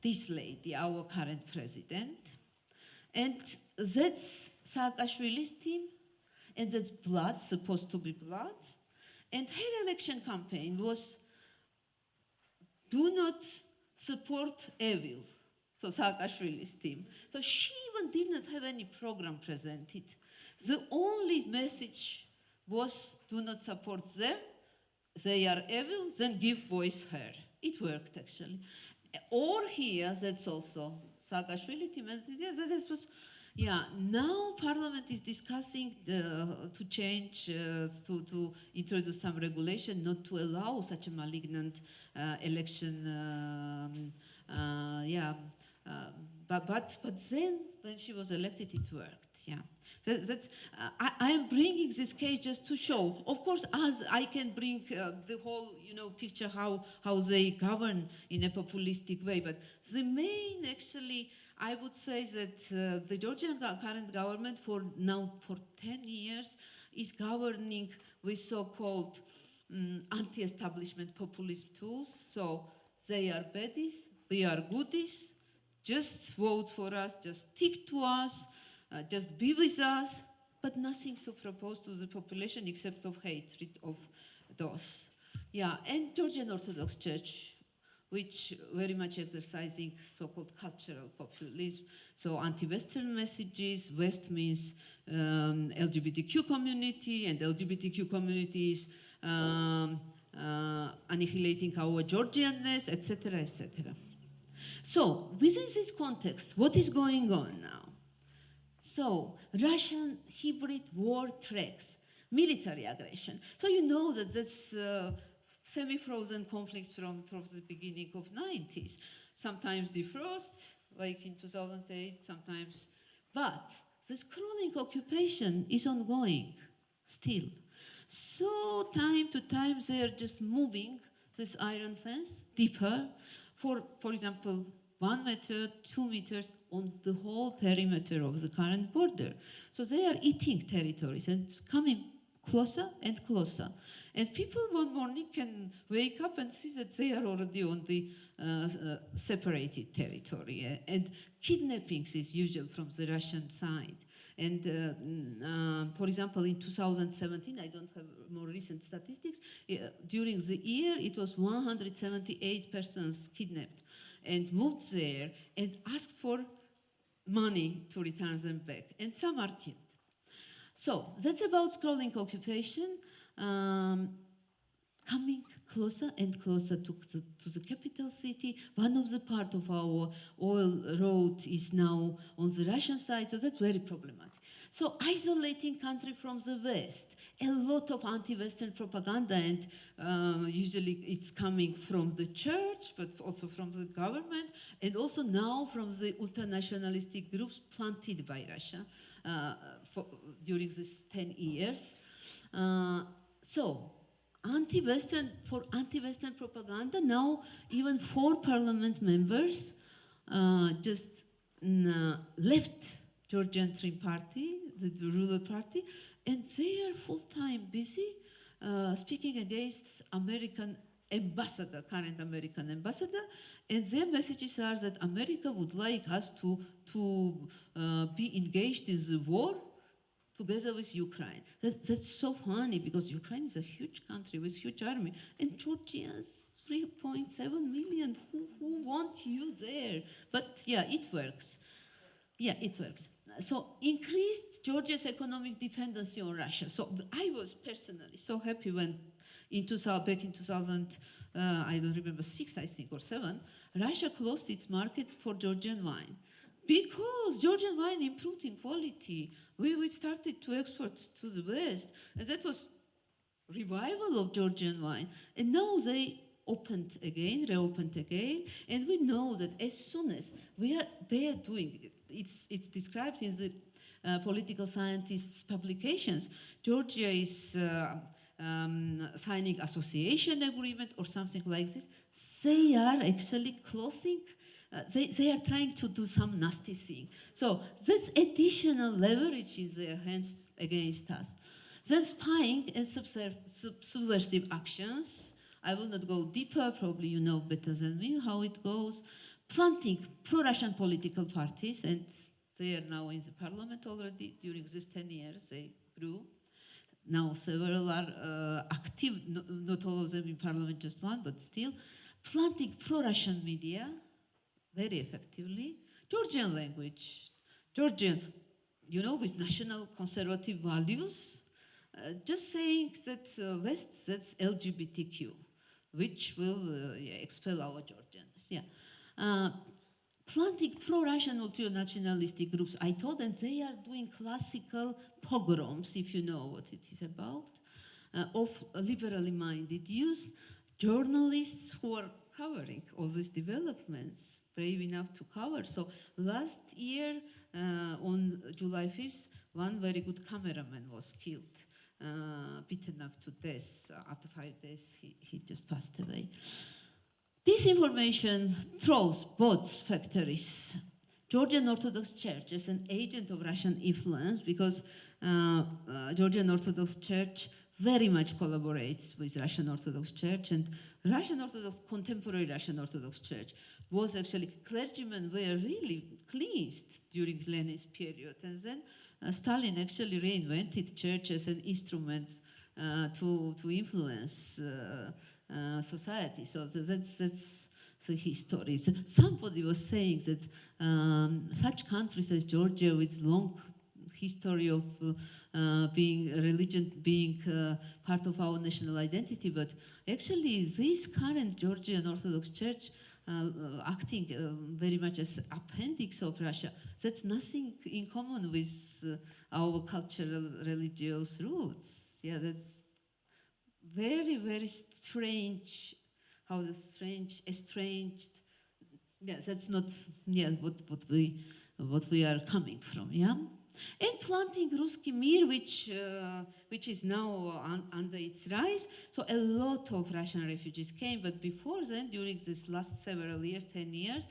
this lady, our current president. And that's Saakashvili's team, and that's blood, supposed to be blood. And her election campaign was, do not support evil, so Saakashvili's team. So she even did not have any program presented. The only message was, do not support them, they are evil, then give voice her. It worked, actually. Or here, that's also Saakashvili team, and that was, yeah, now Parliament is discussing to change, to introduce some regulation not to allow such a malignant election. But then when she was elected, it worked. Yeah, I am bringing this case just to show. Of course, as I can bring the whole picture how they govern in a populistic way, but the main actually. I would say that the Georgian current government for 10 years is governing with so-called anti-establishment populist tools. So they are baddies, we are goodies, just vote for us, just stick to us, just be with us, but nothing to propose to the population except of hatred of those. Yeah, and Georgian Orthodox Church, which very much exercising so-called cultural populism. So anti-Western messages, West means LGBTQ community, and LGBTQ communities annihilating our Georgianness, etc., etc. So within this context, what is going on now? So Russian hybrid war tracks military aggression. So you know that this semi-frozen conflicts from the beginning of 90s. Sometimes defrost, like in 2008, sometimes. But this crawling occupation is ongoing still. So time to time they are just moving this iron fence deeper for example, 1 meter, 2 meters on the whole perimeter of the current border. So they are eating territories and coming closer and closer. And people one morning can wake up and see that they are already on the separated territory. And kidnappings is usual from the Russian side. And for example, in 2017, I don't have more recent statistics, during the year it was 178 persons kidnapped and moved there and asked for money to return them back. And some are killed. So that's about scrolling occupation, coming closer and closer to the capital city. One of the part of our oil road is now on the Russian side, so that's very problematic. So isolating country from the West, a lot of anti-Western propaganda, and usually it's coming from the church, but also from the government, and also now from the ultranationalistic groups planted by Russia during these 10 years. So anti-Western propaganda, now even 4 parliament members just left Georgian Dream Party, the ruler party, and they are full-time busy speaking against American ambassador, current American ambassador, and their messages are that America would like us to be engaged in the war together with Ukraine. That's so funny, because Ukraine is a huge country with huge army, and Georgians 3.7 million. Who want you there? But yeah, it works. Yeah, it works. So increased Georgia's economic dependency on Russia. So I was personally so happy when back in 2000, I don't remember, 6 I think or 7, Russia closed its market for Georgian wine. Because Georgian wine improved in quality, we started to export to the West, and that was revival of Georgian wine. And now they reopened again, and we know that as soon as they are doing it, it's described in the political scientists' publications. Georgia is signing association agreement or something like this. They are actually closing. They are trying to do some nasty thing. So that's additional leverage in their hands against us. Then spying and subversive actions. I will not go deeper, probably you know better than me how it goes. Planting pro-Russian political parties, and they are now in the parliament already. During these 10 years, they grew. Now several are active, not all of them in parliament, just one, but still. Planting pro-Russian media, very effectively. Georgian language, Georgian, with national conservative values. Just saying that West, that's LGBTQ, which will expel our Georgians. Yeah. Planting pro-Russian ultranationalistic groups, I told them they are doing classical pogroms, if you know what it is about, of liberally minded youth, journalists who are covering all these developments, brave enough to cover. So last year, on July 5th, one very good cameraman was killed, beaten up to death. After 5 days, he just passed away. Disinformation, trolls, bots, factories. Georgian Orthodox Church is an agent of Russian influence, because Georgian Orthodox Church very much collaborates with Russian Orthodox Church, and contemporary Russian Orthodox Church was actually, clergymen were really cleansed during Lenin's period, and then Stalin actually reinvented church as an instrument to influence society. So that's the history. So somebody was saying that such countries as Georgia, with long history of religion being part of our national identity, but actually this current Georgian Orthodox Church acting very much as appendix of Russia, that's nothing in common with our cultural religious roots. Yeah, that's very, very strange, how the estranged, yeah, that's not, yeah, what we are coming from, yeah? And planting Ruski Mir, which is now under its rise. So a lot of Russian refugees came, but before then, during this last several years, 10 years,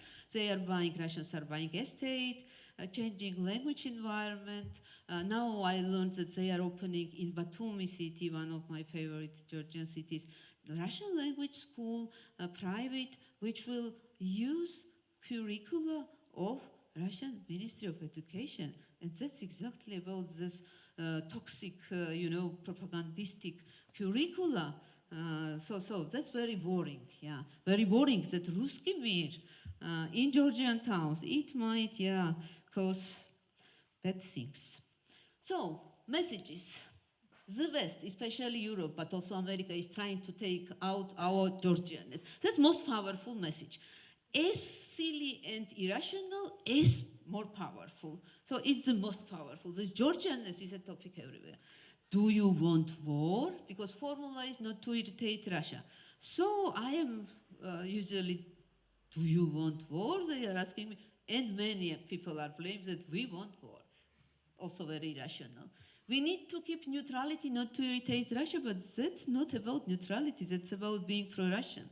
Russians are buying estate, changing language environment. Now I learned that they are opening in Batumi city, one of my favorite Georgian cities, the Russian language school, private, which will use curricula of Russian Ministry of Education. And that's exactly about this toxic, propagandistic curricula. So that's very boring, yeah. Very boring that Ruski Mir in Georgian towns, it might, yeah, cause bad things. So, messages. The West, especially Europe, but also America, is trying to take out our Georgianness. That's most powerful message. As silly and irrational as more powerful. So it's the most powerful. This Georgianness is a topic everywhere. Do you want war? Because formula is not to irritate Russia. So I am usually, do you want war? They are asking me. And many people are blaming that we want war. Also very rational. We need to keep neutrality, not to irritate Russia, but that's not about neutrality, that's about being pro-Russian.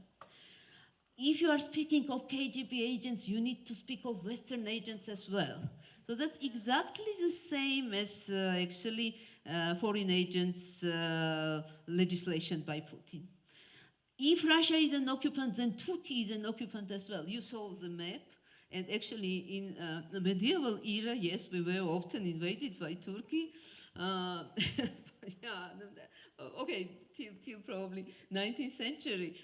If you are speaking of KGB agents, you need to speak of Western agents as well. So that's exactly the same as actually foreign agents legislation by Putin. If Russia is an occupant, then Turkey is an occupant as well. You saw the map, and actually in the medieval era, yes, we were often invaded by Turkey. Yeah, okay, till probably 19th century,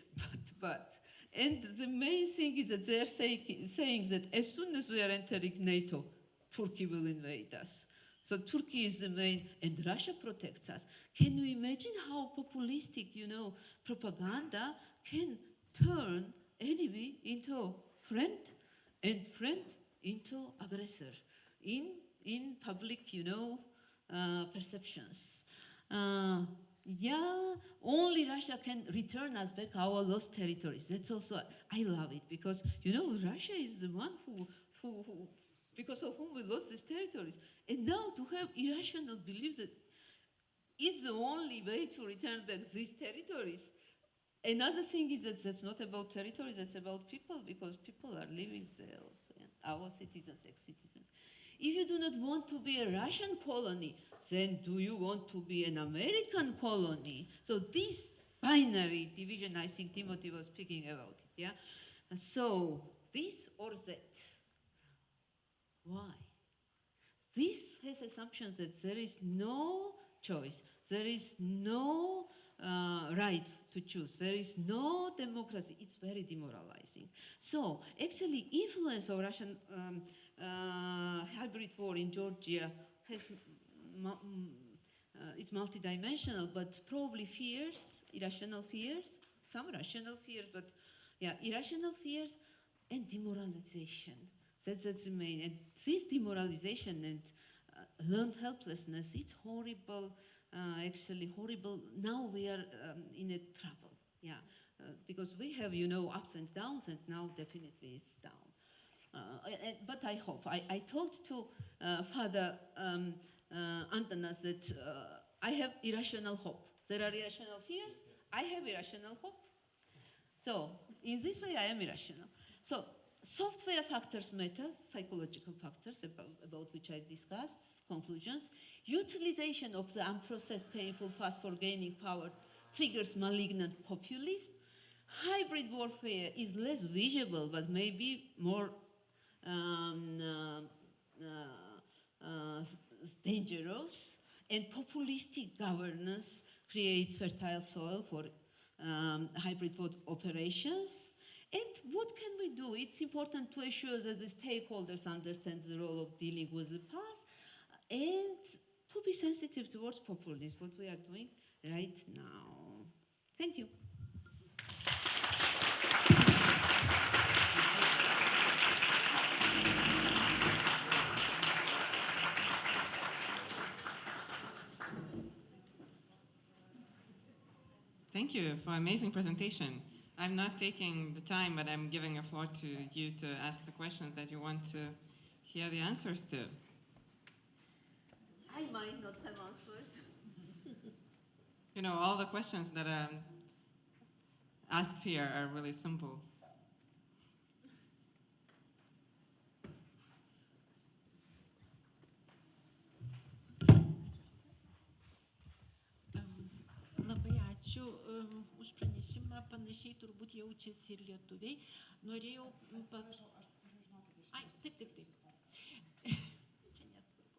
and the main thing is that they're saying that as soon as we are entering NATO, Turkey will invade us. So Turkey is the main, and Russia protects us. Can you imagine how populistic, propaganda can turn enemy into friend, and friend into aggressor in public, perceptions. Yeah, only Russia can return us back our lost territories. That's also, I love it, because, Russia is the one who because of whom we lost these territories. And now to have irrational beliefs that it's the only way to return back these territories. Another thing is that that's not about territories, that's about people, because people are living there also, and our citizens, ex-citizens. If you do not want to be a Russian colony, then do you want to be an American colony? So this binary division, I think Timothy was speaking about it, yeah? So this or that. Why? This has assumptions that there is no choice, there is no right to choose, there is no democracy. It's very demoralizing. So actually, influence of Russian hybrid war in Georgia has it's multidimensional, but probably fears, irrational fears, some rational fears, but yeah, irrational fears and demoralization. That's the main. And this demoralization and learned helplessness, it's horrible, actually horrible. Now we are in a trouble, yeah, because we have, ups and downs, and now definitely it's down. But I hope, I told to Father Antanas that I have irrational hope. There are irrational fears, I have irrational hope. So in this way, I am irrational. So software factors matter, psychological factors about which I discussed, conclusions. Utilization of the unprocessed painful past for gaining power triggers malignant populism. Hybrid warfare is less visible, but maybe more dangerous. And populistic governance creates fertile soil for hybrid war operations. And what can we do? It's important to assure that the stakeholders understand the role of dealing with the past and to be sensitive towards populism, what we are doing right now. Thank you. Thank you for an amazing presentation. I'm not taking the time, but I'm giving a floor to you to ask the questions that you want to hear the answers to. I might not have answers. All the questions that are asked here are really simple. Labai ačiū už pranešimą, panašiai turbūt jaučiasi ir lietuviai. Norėjau... Ai, taip. Čia nesvarbu.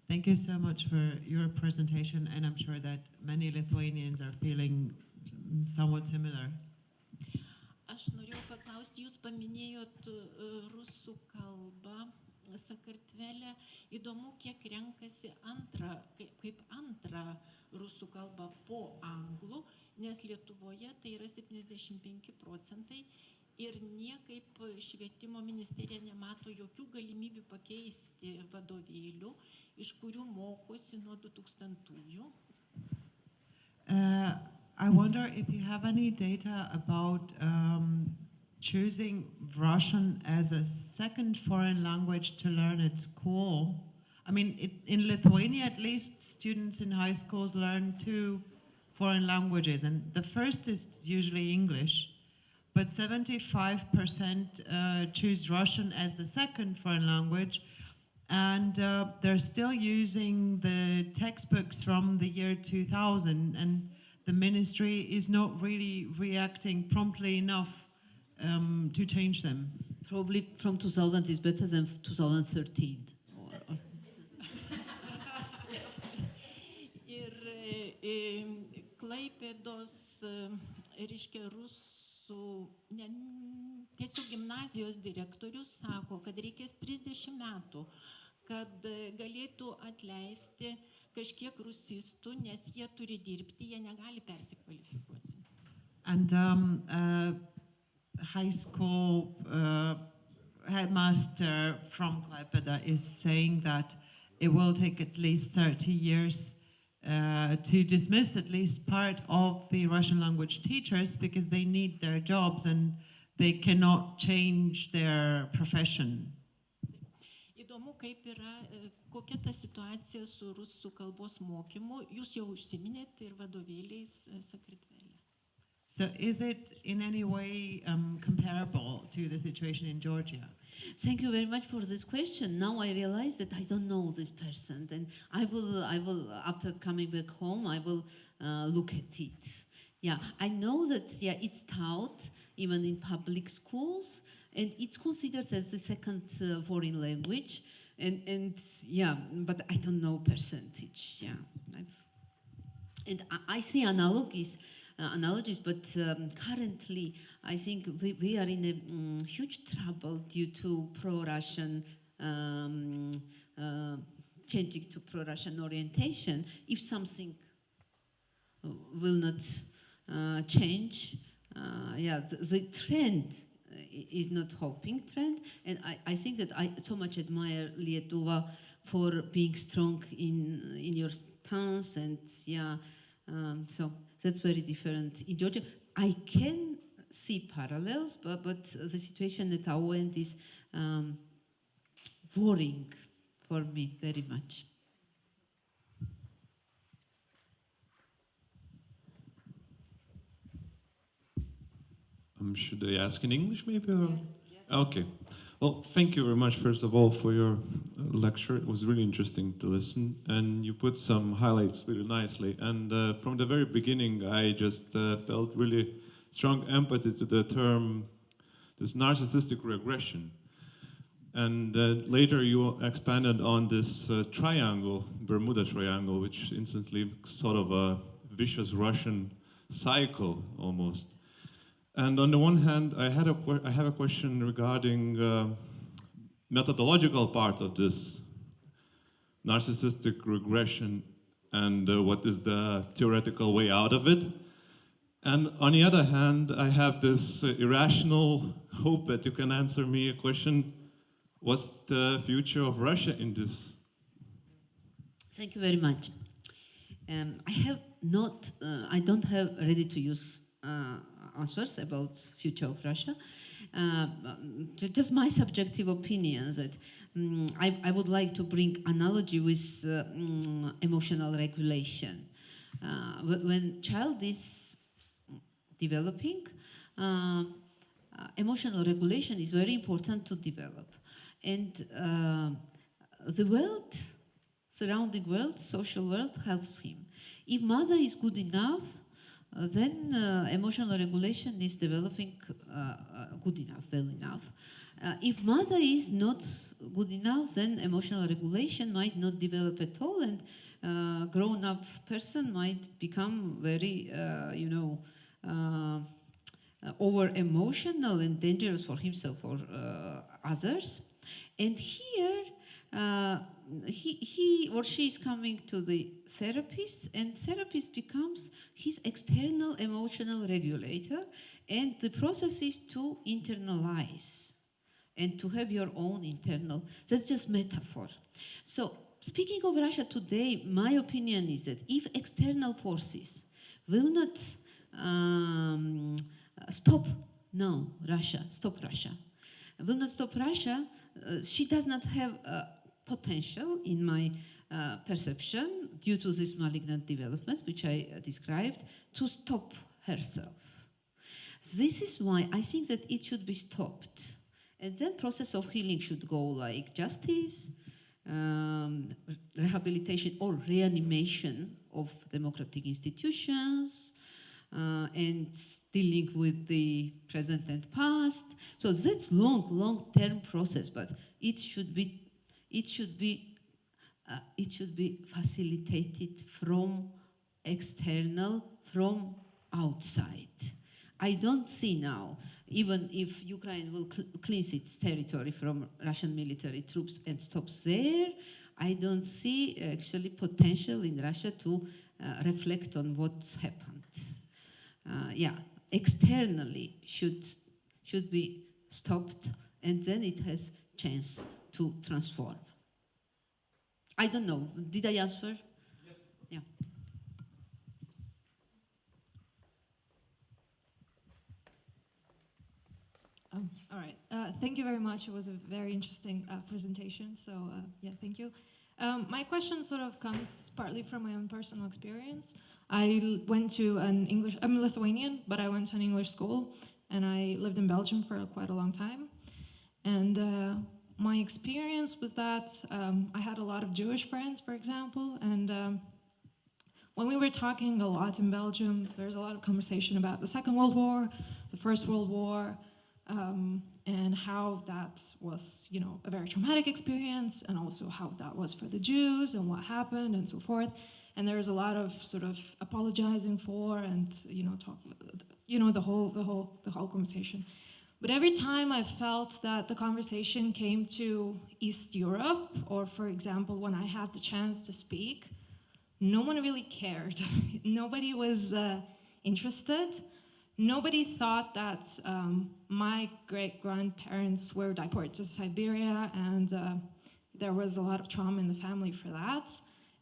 Thank you so much for your presentation, and I'm sure that many Lithuanians are feeling somewhat similar. Aš norėjau paklausti, jūs paminėjot rusų kalbą Sakartvele. Įdomu, kiek renkasi kaip antrą rusų kalbą po anglų, nes Lietuvoje tai yra 75%. Ir niekaip švietimo ministerija nemato jokių galimybių pakeisti vadovėlių, iš kurių mokosi nuo 2000-ųjų. I wonder if you have any data about choosing Russian as a second foreign language to learn at school. I mean, in Lithuania, at least, students in high schools learn 2 foreign languages, and the first is usually English, but 75% choose Russian as the second foreign language, and they're still using the textbooks from the year 2000, and the ministry is not really reacting promptly enough to change them. Probably from 2000 is better than 2013. Ir Klaipėdos, reiškia, rusų, tiesiog gimnazijos direktorius sako, kad reikės 30 metų, kad galėtų atleisti kažkiek rusistų, nes jie turi dirbti, jie negali persikvalifikuoti. And high school headmaster from Klaipėda is saying that it will take at least 30 years to dismiss at least part of the Russian language teachers because they need their jobs and they cannot change their profession. Įdomu, kaip yra, kokia ta situacija su rusų kalbos mokymu. Jūs jau užsiminėte ir vadovėliais Sakartvele. So is it in any way comparable to the situation in Georgia? Thank you very much for this question. Now I realize that I don't know this person, and I will, after coming back home, I will look at it. Yeah, I know that it's taught even in public schools, and it's considered as the second foreign language, and yeah, but I don't know percentage. Yeah, and I see analogies, but currently I think we are in a huge trouble due to pro-Russian, changing to pro-Russian orientation. If something will not change, the trend is not hoping trend, and I think that I so much admire Lietuva for being strong in your stance, and so that's very different. In Georgia, I can see parallels, but the situation at our end is worrying for me very much. Should I ask in English maybe? Or? Yes. Okay. Well, thank you very much, first of all, for your lecture. It was really interesting to listen, and you put some highlights really nicely. And from the very beginning, I just felt really strong empathy to the term, this narcissistic regression. And later you expanded on this triangle, Bermuda Triangle, which instantly sort of a vicious Russian cycle almost. And on the one hand, I have a question regarding methodological part of this narcissistic regression and what is the theoretical way out of it. And on the other hand, I have this irrational hope that you can answer me a question: what's the future of Russia in this? Thank you very much. I don't have ready-to-use answers about future of Russia. Just my subjective opinion that I would like to bring analogy with emotional regulation. When child is developing, emotional regulation is very important to develop. And the world, surrounding world, social world helps him. If mother is good enough, then emotional regulation is developing good enough, well enough. If mother is not good enough, then emotional regulation might not develop at all, and grown-up person might become very, over-emotional and dangerous for himself or others. And here, he or she is coming to the therapist, and therapist becomes his external emotional regulator, and the process is to internalize and to have your own internal, that's just metaphor. So speaking of Russia today, my opinion is that if external forces will not stop Russia, will not stop Russia, she does not have potential, in my perception, due to these malignant developments, which I described, to stop herself. This is why I think that it should be stopped. And then process of healing should go like justice, rehabilitation or reanimation of democratic institutions, and dealing with the present and past. So that's long-term process, but it should be facilitated from external, from outside. I don't see now, even if Ukraine will cleanse its territory from Russian military troops and stops there, I don't see actually potential in Russia to reflect on what's happened. Externally should be stopped, and then it has chance to transform. I don't know, did I answer? Yes. Yeah. All right. Thank you very much. It was a very interesting presentation. So yeah, thank you. My question sort of comes partly from my own personal experience. I went to I'm Lithuanian, but I went to an English school, and I lived in Belgium for quite a long time. And my experience was that I had a lot of Jewish friends, for example, and when we were talking a lot in Belgium, there's a lot of conversation about the Second World War, the First World War, and how that was, a very traumatic experience, and also how that was for the Jews and what happened and so forth. And there's a lot of sort of apologizing for, and the whole conversation. But every time I felt that the conversation came to East Europe, or for example, when I had the chance to speak, no one really cared. Nobody was interested. Nobody thought that my great-grandparents were deported to Siberia, and there was a lot of trauma in the family for that.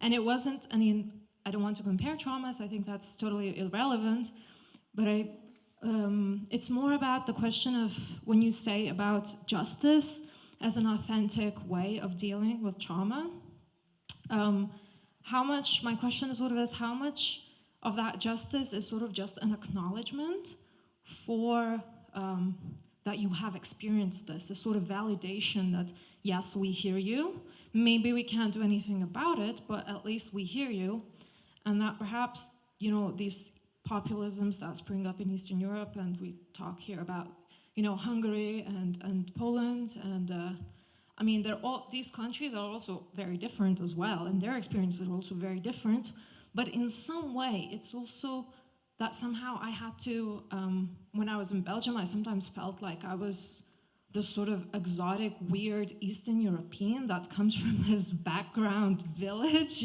And it wasn't, I don't want to compare traumas, I think that's totally irrelevant, but it's more about the question of when you say about justice as an authentic way of dealing with trauma. My question is sort of is how much of that justice is sort of just an acknowledgement for that you have experienced this sort of validation that, yes, we hear you, maybe we can't do anything about it, but at least we hear you, and that perhaps, these populisms that spring up in Eastern Europe, and we talk here about, Hungary and Poland, and these countries are also very different as well, and their experiences are also very different. But in some way, it's also that somehow I had to, when I was in Belgium, I sometimes felt like I was the sort of exotic, weird Eastern European that comes from this background village,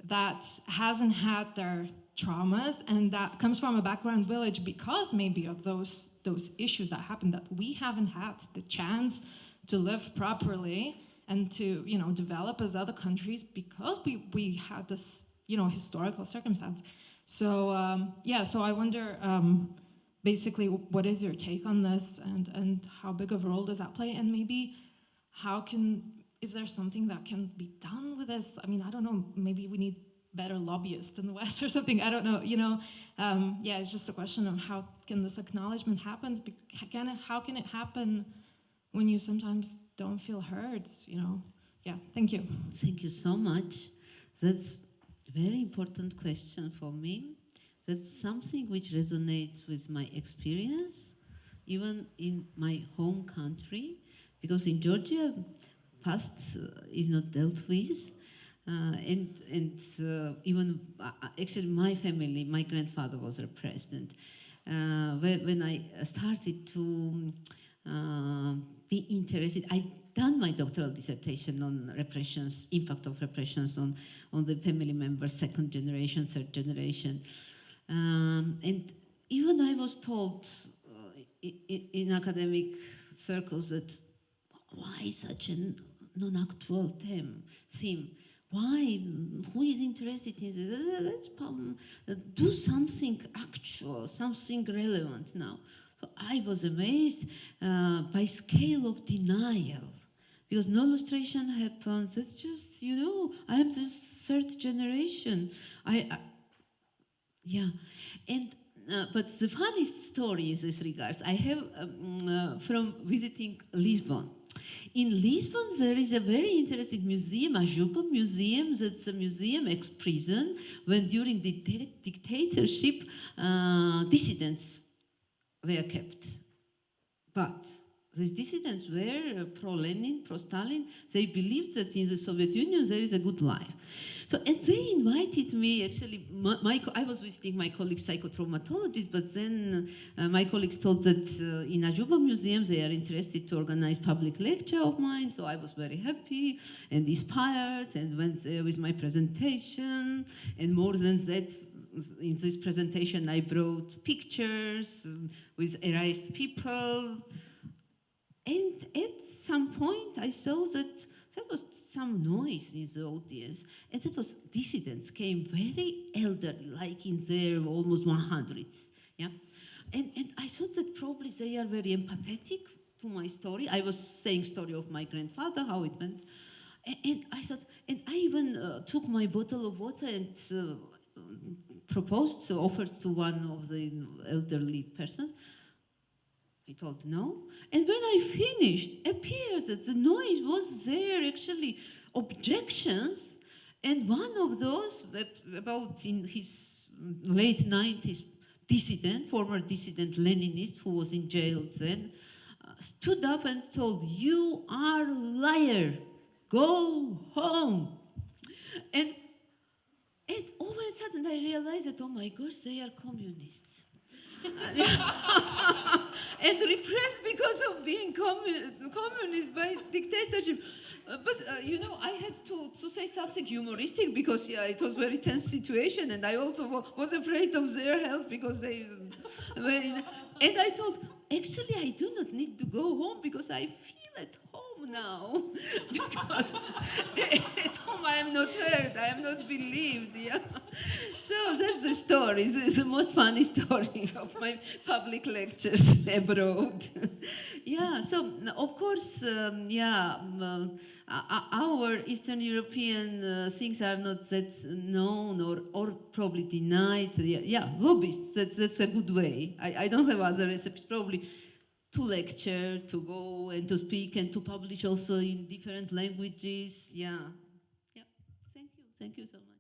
that hasn't had their traumas, and that comes from a background village because maybe of those issues that happened, that we haven't had the chance to live properly and to, develop as other countries because we had this, historical circumstance. So, so I wonder, basically, what is your take on this, and how big of a role does that play? And maybe is there something that can be done with this? I don't know, maybe we need better lobbyists in the West or something, I don't know, it's just a question of how can this acknowledgement happen? How can it happen when you sometimes don't feel heard, Yeah, thank you. Thank you so much. That's a very important question for me. That's something which resonates with my experience, even in my home country, because in Georgia, past is not dealt with. Even actually my family, my grandfather was repressed, and when I started to be interested. I've done my doctoral dissertation on repressions, impact of repressions on the family members, second generation, third generation. And even I was told in academic circles that why such a non-actual theme? Why? Who is interested in this? Let's do something actual, something relevant now. So I was amazed by scale of denial, because no illustration happens. It's just, you know, I am this third generation. Yeah, and but the funniest story in this regards I have from visiting Lisbon. In Lisbon, there is a very interesting museum, Ajuba Museum. That's a museum ex-prison when during the dictatorship dissidents were kept. But these dissidents were pro-Lenin, pro-Stalin. They believed that in the Soviet Union there is a good life. So, and they invited me, actually, I was visiting my colleagues, psychotraumatologists, but then my colleagues told that in Ajuba Museum they are interested to organize public lecture of mine, so I was very happy and inspired and went there with my presentation, and more than that, in this presentation I brought pictures with erased people. And at some point I saw that there was some noise in the audience, and that was dissidents came very elderly, like in their almost 100s, yeah? And I thought that probably they are very empathetic to my story. I was saying story of my grandfather, how it went. And I thought, and I even took my bottle of water and proposed, offered to one of the elderly persons. He told no. And when I finished, appeared that the noise was there, actually, objections. And one of those, about in his late 90s, dissident, former dissident Leninist who was in jail then, stood up and told, "You are a liar, go home." And all of a sudden I realized that, oh my gosh, they are communists. And repressed because of being communist by dictatorship. But you know, I had to say something humoristic because it was a very tense situation, and I also was afraid of their health because they were and I told, actually I do not need to go home because I feel at home now. Because at home I am not heard, I am not believed, yeah. So that's the story. This is the most funny story of my public lectures abroad. Yeah, so of course, our Eastern European things are not that known or probably denied. Yeah, lobbyists, that's a good way. I don't have other recipes, probably to lecture, to go and to speak and to publish also in different languages. Yeah, thank you so much.